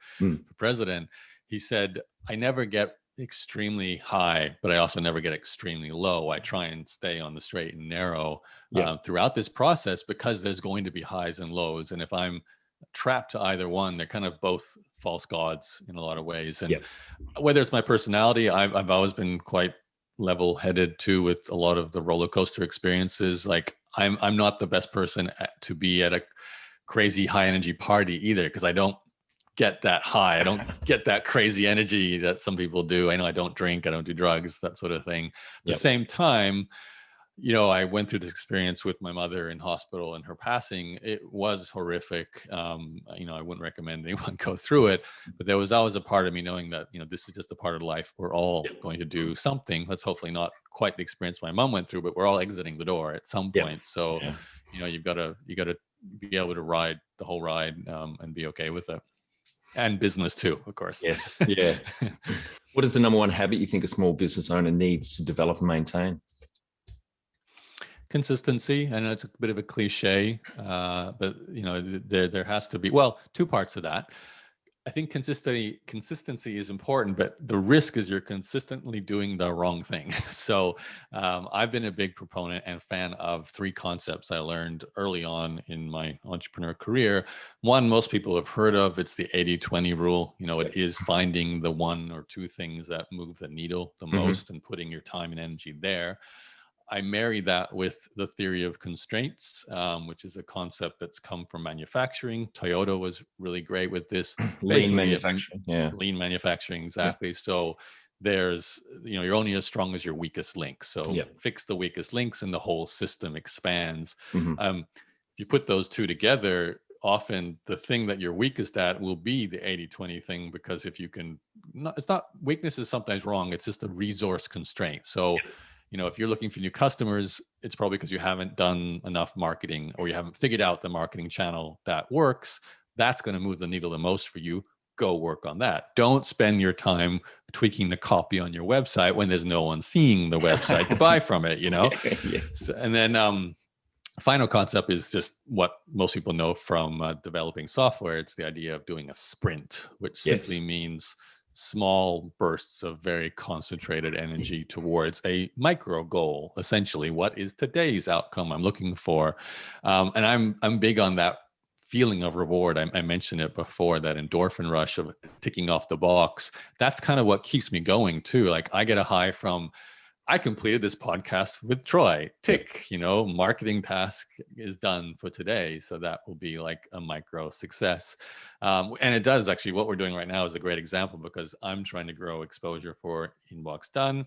president. He said, I never get extremely high, but I also never get extremely low. I try and stay on the straight and narrow throughout this process because there's going to be highs and lows. And if I'm trapped to either one, they're kind of both false gods in a lot of ways. And whether it's my personality, I've always been quite level-headed too with a lot of the roller coaster experiences. Like I'm not the best person to be at a crazy high energy party either, because I don't get that high. I don't get that crazy energy that some people do. I know I don't drink, I don't do drugs, that sort of thing. At the same time, I went through this experience with my mother in hospital and her passing. It was horrific. I wouldn't recommend anyone go through it, but there was always a part of me knowing that, this is just a part of life. We're all going to do something. That's hopefully not quite the experience my mom went through, but we're all exiting the door at some point. So, you've got to be able to ride the whole ride and be okay with it. And business too, of course. Yes. Yeah. What is the number one habit you think a small business owner needs to develop and maintain? Consistency. I know it's a bit of a cliche, but there has to be, two parts of that. I think consistency is important, but the risk is you're consistently doing the wrong thing. So I've been a big proponent and fan of three concepts I learned early on in my entrepreneur career. One, most people have heard of, it's the 80-20 rule. It is finding the one or two things that move the needle the most and putting your time and energy there. I marry that with the theory of constraints, which is a concept that's come from manufacturing. Toyota was really great with this. Lean manufacturing. Lean manufacturing, exactly. So there's, you're only as strong as your weakest link. So fix the weakest links and the whole system expands. If you put those two together, often the thing that you're weakest at will be the 80-20 thing, because if you can, weakness is sometimes wrong. It's just a resource constraint. So if you're looking for new customers, it's probably because you haven't done enough marketing or you haven't figured out the marketing channel that works. That's going to move the needle the most for you. go work on that. Don't spend your time tweaking the copy on your website when there's no one seeing the website to buy from it, Yeah. So, and then final concept is just what most people know from developing software. It's the idea of doing a sprint, which simply means small bursts of very concentrated energy towards a micro goal. Essentially, what is today's outcome I'm looking for? And I'm big on that feeling of reward. I mentioned it before, that endorphin rush of ticking off the box. That's kind of what keeps me going too. Like I get a high from, I completed this podcast with Troy. Tick, marketing task is done for today. So that will be like a micro success. And it does actually, what we're doing right now is a great example, because I'm trying to grow exposure for InboxDone.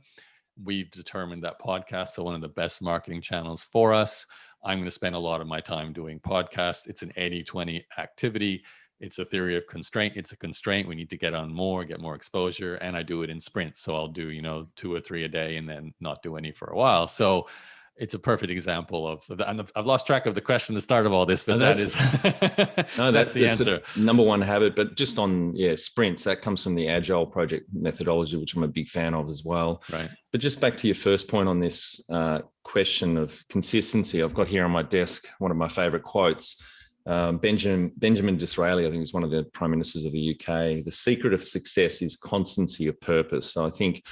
We've determined that podcasts are one of the best marketing channels for us. I'm going to spend a lot of my time doing podcasts. It's an 80-20 activity. It's a theory of constraint. It's a constraint. We need to get more exposure. And I do it in sprints. So I'll do, 2 or 3 a day and then not do any for a while. So it's a perfect example of that. And I've lost track of the question, the start of all this, but that's the answer. Number one habit, but just on sprints, that comes from the agile project methodology, which I'm a big fan of as well. Right. But just back to your first point on this question of consistency, I've got here on my desk one of my favorite quotes. Benjamin Disraeli, I think, is one of the prime ministers of the UK. The secret of success is constancy of purpose. So I think,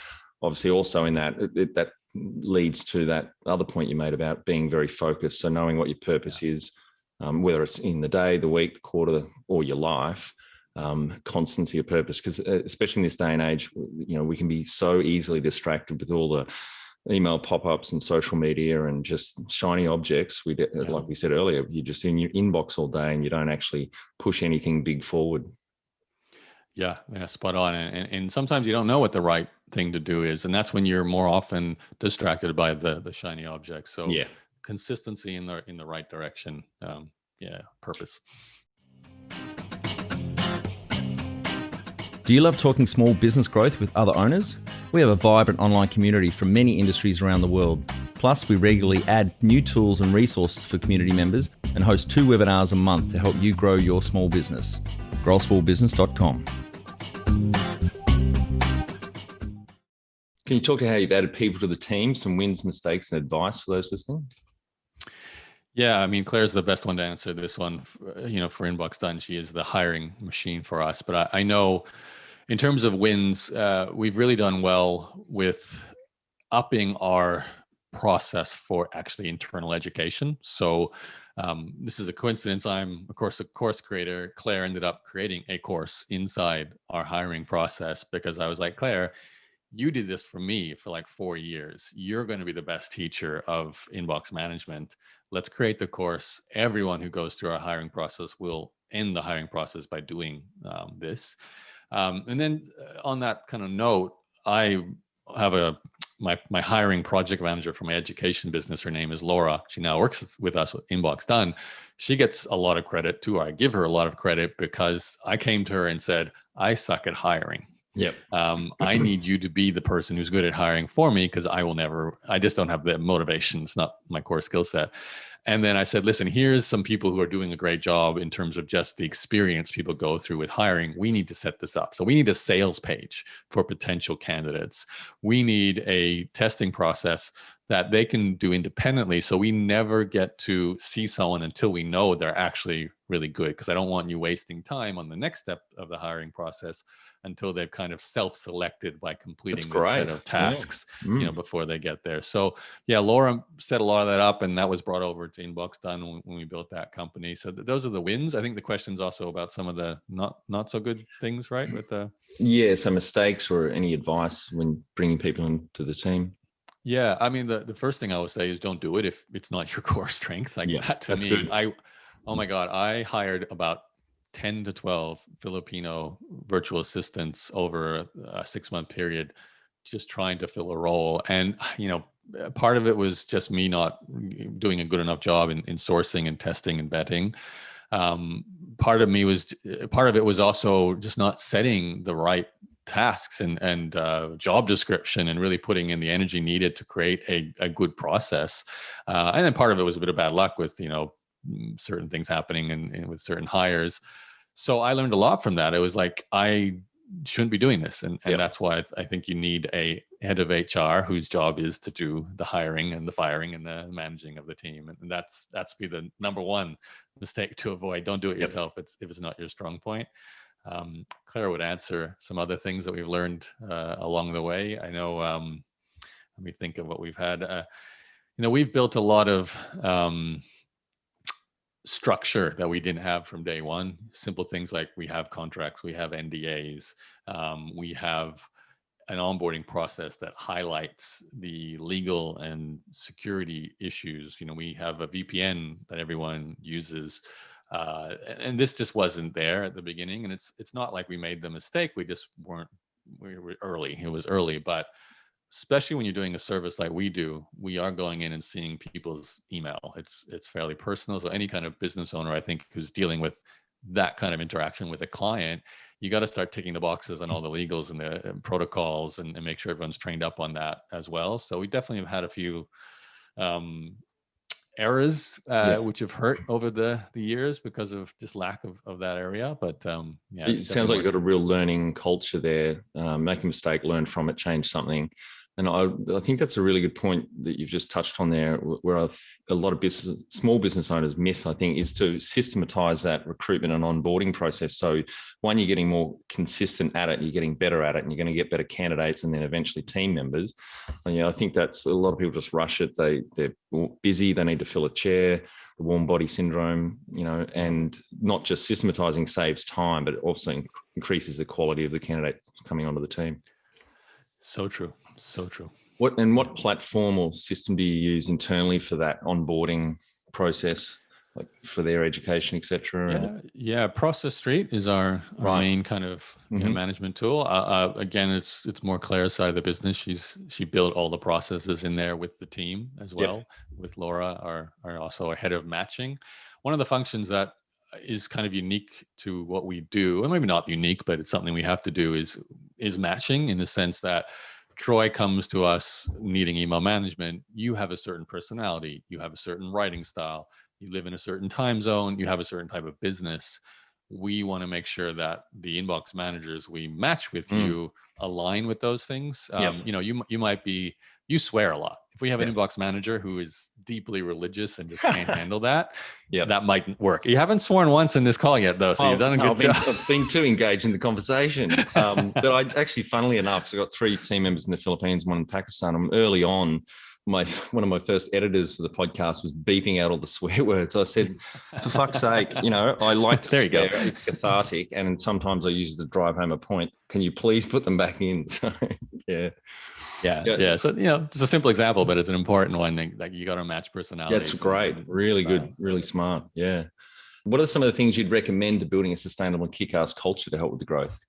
obviously, also in that that leads to that other point you made about being very focused. So knowing what your purpose is, whether it's in the day, the week, the quarter, or your life, constancy of purpose. Because especially in this day and age, we can be so easily distracted with all the email pop-ups and social media and just shiny objects. Like we said earlier, you're just in your inbox all day and you don't actually push anything big forward. Yeah, spot on. And sometimes you don't know what the right thing to do is. And that's when you're more often distracted by the shiny objects. So consistency in the right direction. Purpose. Do you love talking small business growth with other owners? We have a vibrant online community from many industries around the world. Plus, we regularly add new tools and resources for community members and host 2 webinars a month to help you grow your small business. growsmallbusiness.com. Can you talk to how you've added people to the team, some wins, mistakes, and advice for those listening? Yeah, I mean, Claire's the best one to answer this one. For InboxDone, she is the hiring machine for us. But I know in terms of wins, we've really done well with upping our process for actually internal education. So this is a coincidence. I'm, of course, a course creator. Claire ended up creating a course inside our hiring process because I was like, Claire, you did this for me for like 4 years. You're going to be the best teacher of inbox management. Let's create the course. Everyone who goes through our hiring process will end the hiring process by doing this. And then on that kind of note, I have my hiring project manager for my education business. Her name is Laura. She now works with us with InboxDone. She gets a lot of credit too. I give her a lot of credit because I came to her and said, I suck at hiring. Yep. I need you to be the person who's good at hiring for me because I just don't have the motivation. It's not my core skill set. And then I said, listen, here's some people who are doing a great job in terms of just the experience people go through with hiring. We need to set this up. So we need a sales page for potential candidates. We need a testing process that they can do independently. So we never get to see someone until we know they're actually really good, because I don't want you wasting time on the next step of the hiring process until they've kind of self-selected by completing this set of tasks, before they get there. So yeah, Laura set a lot of that up, and that was brought over to InboxDone when we built that company. So those are the wins. I think the question's also about some of the not so good things, right? So mistakes or any advice when bringing people into the team. Yeah, I mean, the first thing I would say is don't do it if it's not your core strength. Like that to me, good. Oh my God, I hired about 10 to 12 Filipino virtual assistants over a 6-month period, just trying to fill a role. And, part of it was just me not doing a good enough job in sourcing and testing and vetting. Part of it was also just not setting the right tasks and job description and really putting in the energy needed to create a good process. And then part of it was a bit of bad luck with, certain things happening and with certain hires. So I learned a lot from that. It was like, I shouldn't be doing this. And Yep. that's why I think you need a head of HR whose job is to do the hiring and the firing and the managing of the team. And that's be the number one mistake to avoid. Don't do it Yep. yourself if it's not your strong point. Claire would answer some other things that we've learned along the way. I know, let me think of what we've had. We've built a lot of structure that we didn't have from day one. Simple things like we have contracts, we have NDAs, we have an onboarding process that highlights the legal and security issues. We have a VPN that everyone uses. And this just wasn't there at the beginning. And it's not like we made the mistake. We were early. It was early, but especially when you're doing a service like we do, we are going in and seeing people's email. It's fairly personal. So any kind of business owner, I think, who's dealing with that kind of interaction with a client, you got to start ticking the boxes on all the legals and the protocols and make sure everyone's trained up on that as well. So we definitely have had a few errors which have hurt over the years because of just lack of that area. But it sounds like you've got a real learning culture there. Make a mistake, learn from it, change something. And I think that's a really good point that you've just touched on there, where a lot of small business owners miss, I think, is to systematize that recruitment and onboarding process. So one, you're getting more consistent at it, you're getting better at it, and you're going to get better candidates and then eventually team members. And, I think that's a lot of people just rush it. They're busy, they need to fill a chair, the warm body syndrome, and not just systematizing saves time, but it also increases the quality of the candidates coming onto the team. So true. So true. What platform or system do you use internally for that onboarding process, like for their education, et cetera? Yeah. Process Street is our main kind of management tool. Again, it's more Claire's side of the business. She built all the processes in there with the team as well. Yep. With Laura, our also a head of matching. One of the functions that is kind of unique to what we do, and maybe not unique, but it's something we have to do, is matching, in the sense that Troy comes to us needing email management. You have a certain personality, you have a certain writing style, you live in a certain time zone, you have a certain type of business. We want to make sure that the inbox managers we match with you align with those things. You might be, you swear a lot. If we have an inbox manager who is deeply religious and just can't handle that, that might work. You haven't sworn once in this call yet, though, so you've done a good job. I've been too engaged in the conversation. But I actually, funnily enough, so I've got 3 team members in the Philippines, 1 in Pakistan. I'm early on. One of my first editors for the podcast was beeping out all the swear words. I said, for fuck's sake, I like to swear. It's cathartic. And sometimes I use it to drive home a point. Can you please put them back in? So, Yeah. So, it's a simple example, but it's an important one. Like you got to match personalities. That's great. Really good. Really smart. Yeah. What are some of the things you'd recommend to building a sustainable and kick-ass culture to help with the growth?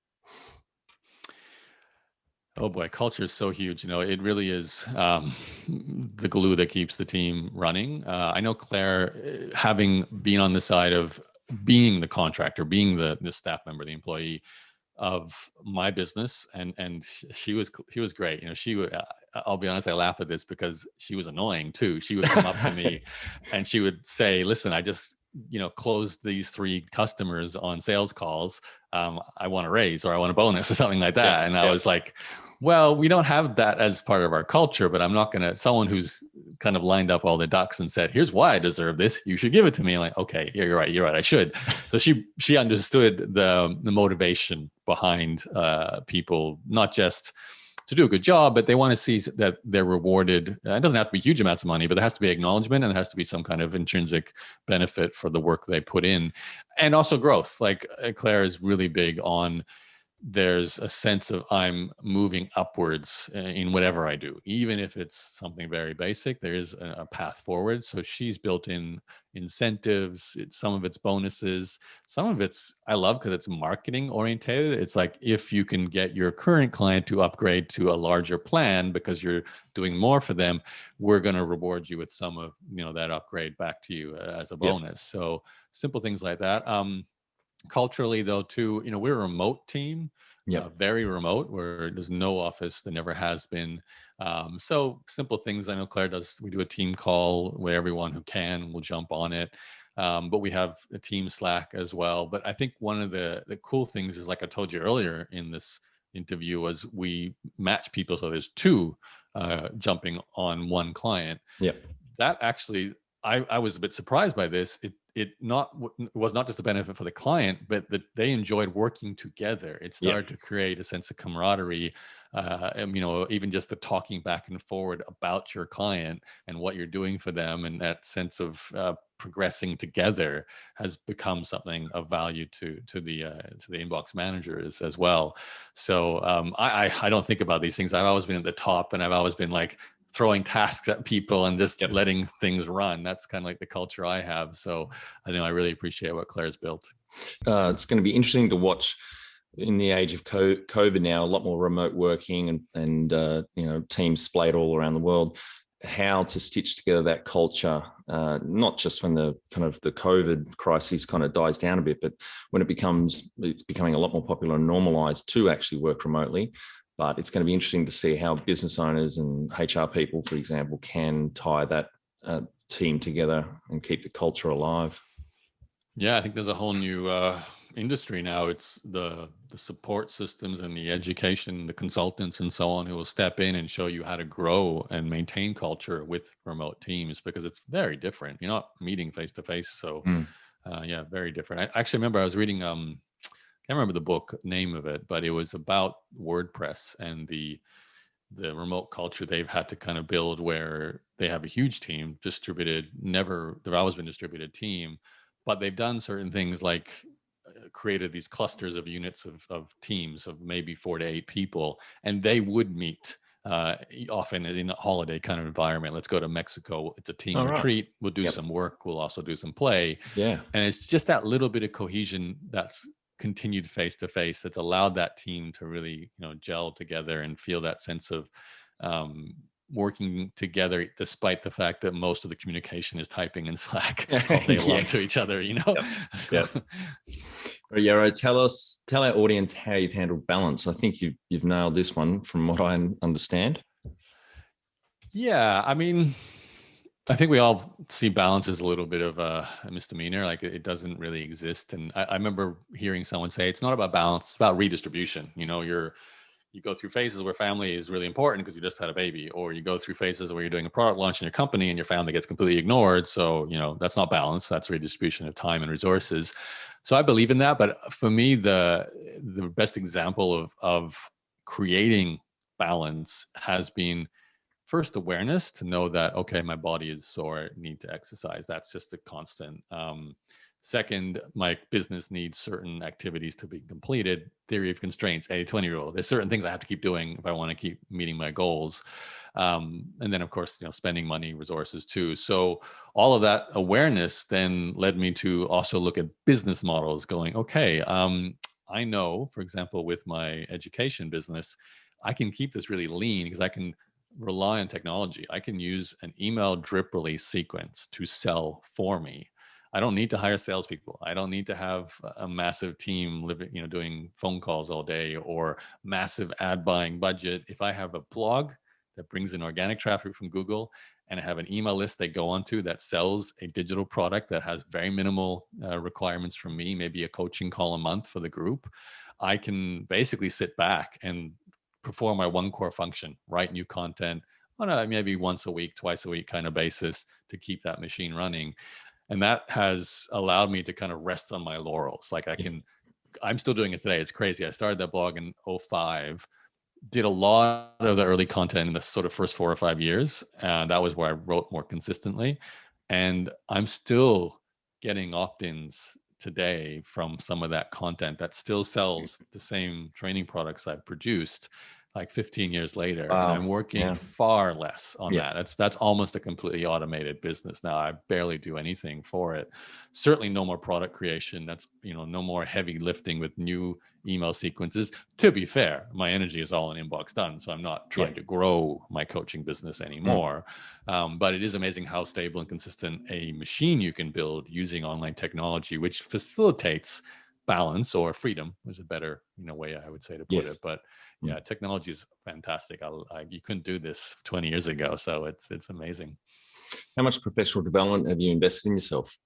Oh boy, culture is so huge. It really is the glue that keeps the team running. I know Claire, having been on the side of being the contractor, being the staff member, the employee of my business, and she was great. She would. I'll be honest, I laugh at this because she was annoying too. She would come up to me and she would say, "Listen, I just closed these 3 customers on sales calls. I want a raise or I want a bonus or something like that." I was like, well, we don't have that as part of our culture, but I'm not going to, someone who's kind of lined up all the ducks and said, here's why I deserve this, you should give it to me. I'm like, okay, you're right, I should. So she understood the motivation behind people, not just to do a good job, but they want to see that they're rewarded. It doesn't have to be huge amounts of money, but there has to be acknowledgement and there has to be some kind of intrinsic benefit for the work they put in. And also growth. Like Claire is really big on, there's a sense of I'm moving upwards in whatever I do, even if it's something very basic. There is a path forward. So she's built in incentives, some of it's bonuses, some of it's, I love because it's marketing orientated. It's like, if you can get your current client to upgrade to a larger plan because you're doing more for them, we're going to reward you with some of that upgrade back to you as a bonus. So simple things like that. Culturally, though, too, we're a remote team, very remote, where there's no office, there never has been. So simple things. I know Claire does, we do a team call where everyone who can will jump on it. But we have a team Slack as well. But I think one of the cool things is, like I told you earlier in this interview, was we match people. So there's two jumping on one client. Yeah. That actually, I was a bit surprised by this. It was not just a benefit for the client, but that they enjoyed working together. It started to create a sense of camaraderie, and, even just the talking back and forward about your client and what you're doing for them, and that sense of progressing together has become something of value to the inbox managers as well. So I don't think about these things. I've always been at the top, and I've always been like throwing tasks at people and just letting things run. That's kind of like the culture I have. So I know I really appreciate what Claire's built. It's going to be interesting to watch in the age of COVID now, a lot more remote working and teams splayed all around the world, how to stitch together that culture, not just when the COVID crisis kind of dies down a bit, but when it's becoming a lot more popular and normalized to actually work remotely. But it's going to be interesting to see how business owners and HR people, for example, can tie that team together and keep the culture alive. Yeah, I think there's a whole new industry now. It's the support systems and the education, the consultants and so on, who will step in and show you how to grow and maintain culture with remote teams, because it's very different. You're not meeting face to face. So very different. I actually remember I was reading, can't remember the book name of it, but it was about WordPress and the remote culture they've had to kind of build, where they have a huge team, they've always been distributed team, but they've done certain things like created these clusters of units of teams of maybe 4 to 8 people, and they would meet often in a holiday kind of environment. Let's go to Mexico. It's a team retreat. We'll do some work. We'll also do some play. Yeah. And it's just that little bit of cohesion that's continued face to face that's allowed that team to really, gel together and feel that sense of working together, despite the fact that most of the communication is typing in Slack all day long to each other, Yep. Well, Yaro, tell our audience how you've handled balance. I think you've nailed this one from what I understand. Yeah, I mean, I think we all see balance as a little bit of a misdemeanor. Like it doesn't really exist. And I remember hearing someone say, it's not about balance, it's about redistribution. You go through phases where family is really important because you just had a baby, or you go through phases where you're doing a product launch in your company and your family gets completely ignored. So, that's not balance. That's redistribution of time and resources. So I believe in that. But for me, the best example of creating balance has been, first, awareness to know that, okay, my body is sore, I need to exercise. That's just a constant. Second, my business needs certain activities to be completed. Theory of constraints, 80-20 rule. There's certain things I have to keep doing if I want to keep meeting my goals. And then, of course, spending money, resources too. So all of that awareness then led me to also look at business models going, okay, I know, for example, with my education business, I can keep this really lean because I can rely on technology. I can use an email drip release sequence to sell for me. I don't need to hire salespeople. I don't need to have a massive team doing phone calls all day or massive ad buying budget. If I have a blog that brings in organic traffic from Google, and I have an email list they go onto that sells a digital product that has very minimal requirements from me, maybe a coaching call a month for the group, I can basically sit back and perform my one core function, write new content on a maybe once a week, twice a week kind of basis to keep that machine running. And that has allowed me to kind of rest on my laurels. Like I'm still doing it today. It's crazy. I started that blog in 2005, did a lot of the early content in the sort of first 4 or 5 years. That was where I wrote more consistently. And I'm still getting opt-ins today from some of that content that still sells the same training products I've produced like 15 years later. Wow. And I'm working far less on that. That's almost a completely automated business now. I barely do anything for it. Certainly no more product creation. That's, no more heavy lifting with new email sequences. To be fair, my energy is all in InboxDone. So I'm not trying to grow my coaching business anymore. But it is amazing how stable and consistent a machine you can build using online technology, which facilitates balance or freedom is a better way I would say to put it. But technology is fantastic. You couldn't do this 20 years ago, so it's amazing. How much professional development have you invested in yourself?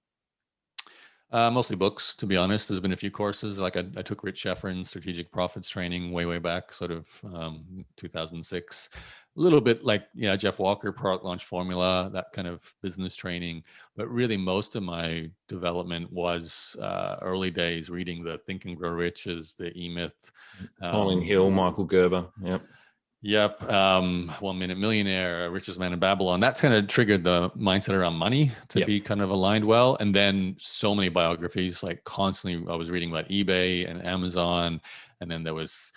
Mostly books, to be honest. There's been a few courses. Like I took Rich Scheffrin's strategic profits training way back, sort of 2006. A little bit like Jeff Walker, product launch formula, that kind of business training. But really, most of my development was early days reading the Think and Grow Riches, the E-Myth, Colin Hill, Michael Gerber. Yep. Yep. 1 Minute Millionaire, Richest Man in Babylon. That's kind of triggered the mindset around money to be kind of aligned well. And then so many biographies, like constantly I was reading about eBay and Amazon. And then there was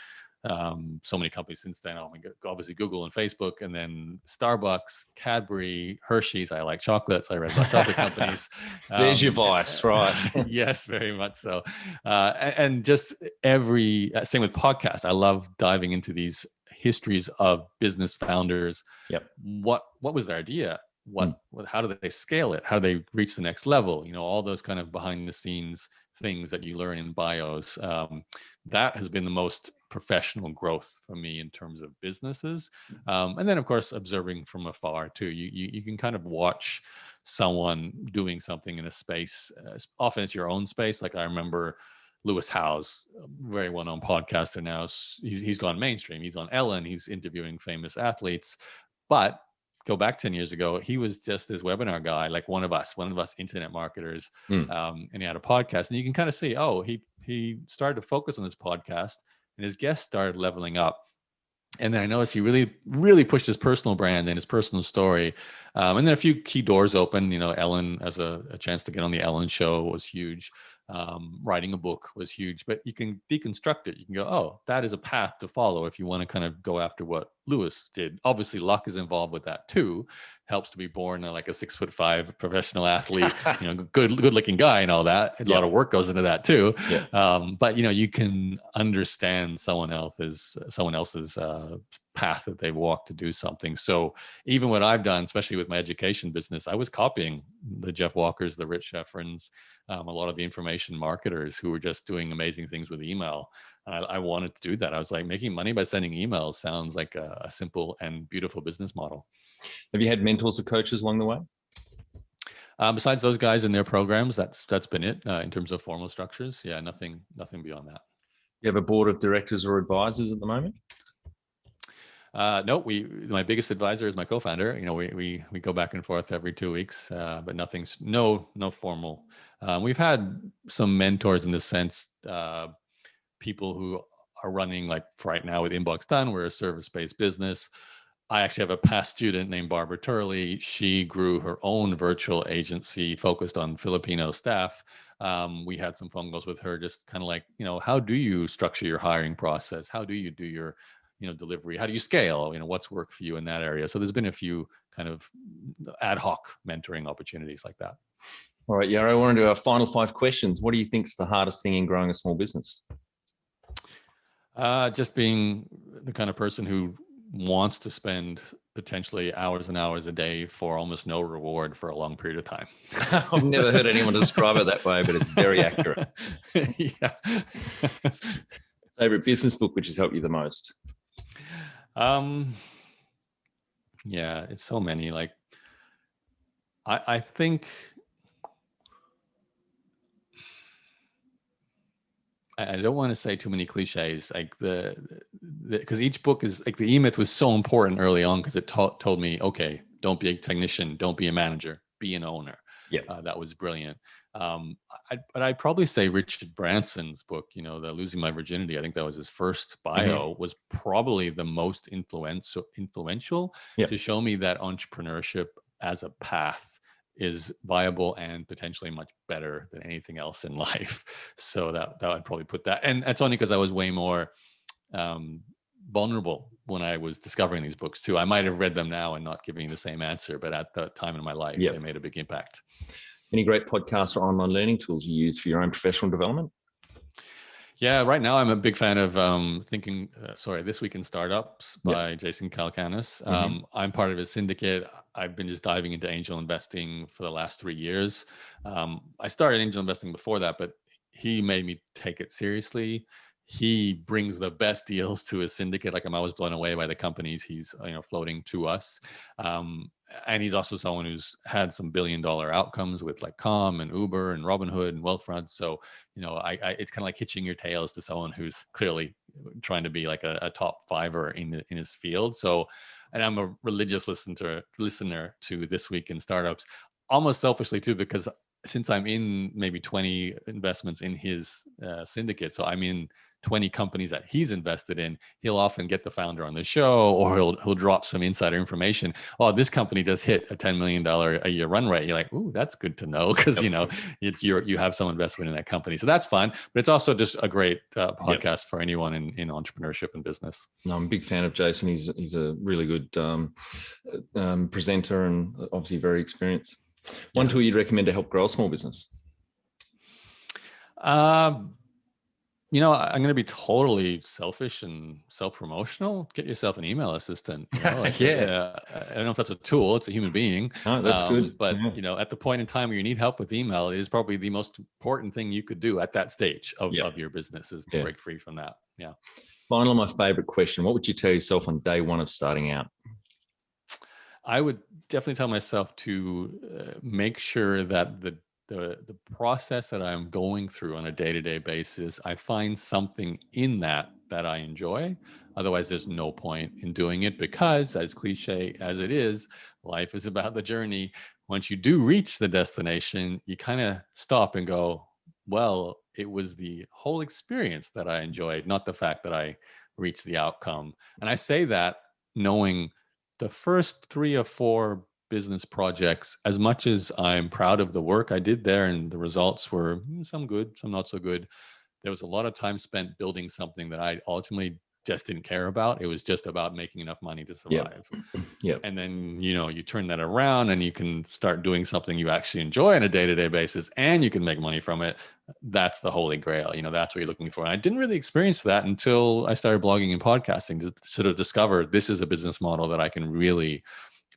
so many companies since then. Oh my God, obviously Google and Facebook, and then Starbucks, Cadbury, Hershey's. I like chocolates. I read about chocolate companies. There's your vice, right? Yes, very much so. And just same with podcasts. I love diving into these histories of business founders. Yep. What was their idea? How do they scale it? How do they reach the next level? All those kind of behind the scenes things that you learn in bios. That has been the most professional growth for me in terms of businesses. And then of course, observing from afar too. You can kind of watch someone doing something in a space. Often it's your own space. Like I remember Lewis Howes, a very well-known podcaster now. He's gone mainstream. He's on Ellen. He's interviewing famous athletes. But go back 10 years ago, he was just this webinar guy, like one of us internet marketers. And he had a podcast. And you can kind of see, he started to focus on this podcast and his guests started leveling up. And then I noticed he really, really pushed his personal brand and his personal story. And then a few key doors opened. Ellen as a chance to get on the Ellen show was huge. Writing a book was huge, but you can deconstruct it. You can go, that is a path to follow if you want to kind of go after what Lewis did. Obviously, luck is involved with that too. Helps to be born like a 6'5" professional athlete, good looking guy and all that. A lot of work goes into that too. Yeah. But you can understand someone else's path that they walked to do something. So even what I've done, especially with my education business, I was copying the Jeff Walkers, the Rich Scheffrins, a lot of the information marketers who were just doing amazing things with email. And I wanted to do that. I was like, making money by sending emails sounds like a simple and beautiful business model. Have you had mentors or coaches along the way? Besides those guys in their programs, that's been it in terms of formal structures. Yeah, nothing beyond that. You have a board of directors or advisors at the moment? No, my biggest advisor is my co-founder. We go back and forth every 2 weeks, but no formal. We've had some mentors in the sense, people who are running, like right now with InboxDone, we're a service-based business. I actually have a past student named Barbara Turley. She grew her own virtual agency focused on Filipino staff. We had some phone calls with her, just kind of like, how do you structure your hiring process? How do you do your delivery? How do you scale? What's worked for you in that area? So there's been a few kind of ad hoc mentoring opportunities like that. All right, Yaro, I want to do our final 5 questions. What do you think is the hardest thing in growing a small business? Just being the kind of person who wants to spend potentially hours and hours a day for almost no reward for a long period of time. I've never heard anyone describe it that way, but it's very accurate. Yeah. Favorite business book which has helped you the most? Yeah, it's so many. Like, I think I don't want to say too many cliches, like because each book is like, the E-Myth was so important early on because it told me, okay, don't be a technician, don't be a manager, be an owner. Yeah, that was brilliant. But I'd probably say Richard Branson's book, the Losing My Virginity, I think that was his first bio, was probably the most influential to show me that entrepreneurship as a path is viable and potentially much better than anything else in life. So that I'd probably put that. And that's only because I was way more vulnerable when I was discovering these books too. I might have read them now and not giving the same answer, but at that time in my life, they made a big impact. Any great podcasts or online learning tools you use for your own professional development? Yeah, right now I'm a big fan of This Week in Startups by Jason Calacanis. I'm part of his syndicate. I've been just diving into angel investing for the last 3 years. I started angel investing before that, but he made me take it seriously. He brings the best deals to his syndicate. Like, I'm always blown away by the companies he's floating to us. And he's also someone who's had some billion-dollar outcomes with like Calm and Uber and Robinhood and Wealthfront. So, it's kind of like hitching your tails to someone who's clearly trying to be like a top fiver in his field. So, and I'm a religious listener to This Week in Startups, almost selfishly too, because since I'm in maybe 20 investments in his syndicate, so I'm in 20 companies that he's invested in, he'll often get the founder on the show, or he'll drop some insider information. Oh, this company just hit a $10 million a year run rate. You're like, ooh, that's good to know, because you have some investment in that company. So that's fun, but it's also just a great podcast for anyone in entrepreneurship and business. No, I'm a big fan of Jason. He's a really good presenter and obviously very experienced. One tool you'd recommend to help grow a small business? I'm going to be totally selfish and self-promotional. Get yourself an email assistant. I don't know if that's a tool. It's a human being. Oh, that's good. But, at the point in time where you need help with email, it is probably the most important thing you could do at that stage of your business, is to break free from that. Yeah. Finally, my favorite question. What would you tell yourself on day one of starting out? I would definitely tell myself to make sure that the process that I'm going through on a day-to-day basis, I find something in that I enjoy. Otherwise, there's no point in doing it, because, as cliche as it is, life is about the journey. Once you do reach the destination, you kind of stop and go, well, it was the whole experience that I enjoyed, not the fact that I reached the outcome. And I say that knowing the first 3 or 4 business projects, as much as I'm proud of the work I did there and the results were some good, some not so good, there was a lot of time spent building something that I ultimately just didn't care about. It was just about making enough money to survive. Yep. And then, you turn that around and you can start doing something you actually enjoy on a day-to-day basis, and you can make money from it. That's the holy grail. That's what you're looking for. And I didn't really experience that until I started blogging and podcasting, to sort of discover this is a business model that I can really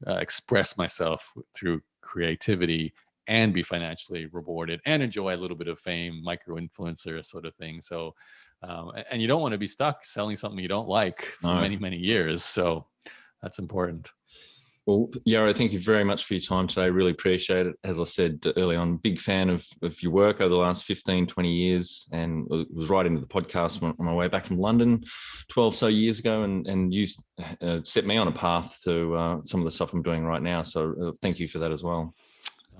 express myself through creativity and be financially rewarded and enjoy a little bit of fame, micro-influencer sort of thing. So, and you don't want to be stuck selling something you don't like for many, many years. So that's important. Well, Yaro, thank you very much for your time today. Really appreciate it. As I said early on, big fan of your work over the last 15, 20 years, and was right into the podcast on my way back from London 12 so years ago, and you set me on a path to some of the stuff I'm doing right now. So thank you for that as well.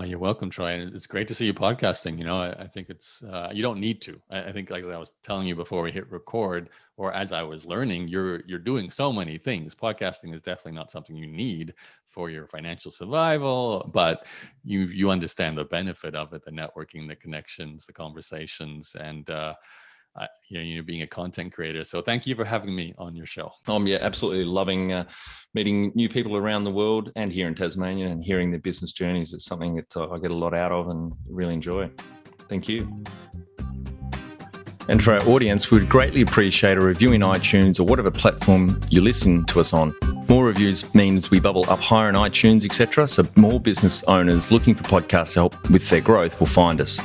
Oh, you're welcome, Troy. And it's great to see you podcasting. I think it's, you don't need to. I think, like I was telling you before we hit record, or as I was learning, you're doing so many things. Podcasting is definitely not something you need for your financial survival, but you understand the benefit of it, the networking, the connections, the conversations, and being a content creator. So thank you for having me on your show. Absolutely loving meeting new people around the world and here in Tasmania, and hearing their business journeys. It's something that I get a lot out of and really enjoy. Thank you. And for our audience, we would greatly appreciate a review in iTunes or whatever platform you listen to us on. More reviews means we bubble up higher in iTunes, etc. So more business owners looking for podcast help with their growth will find us.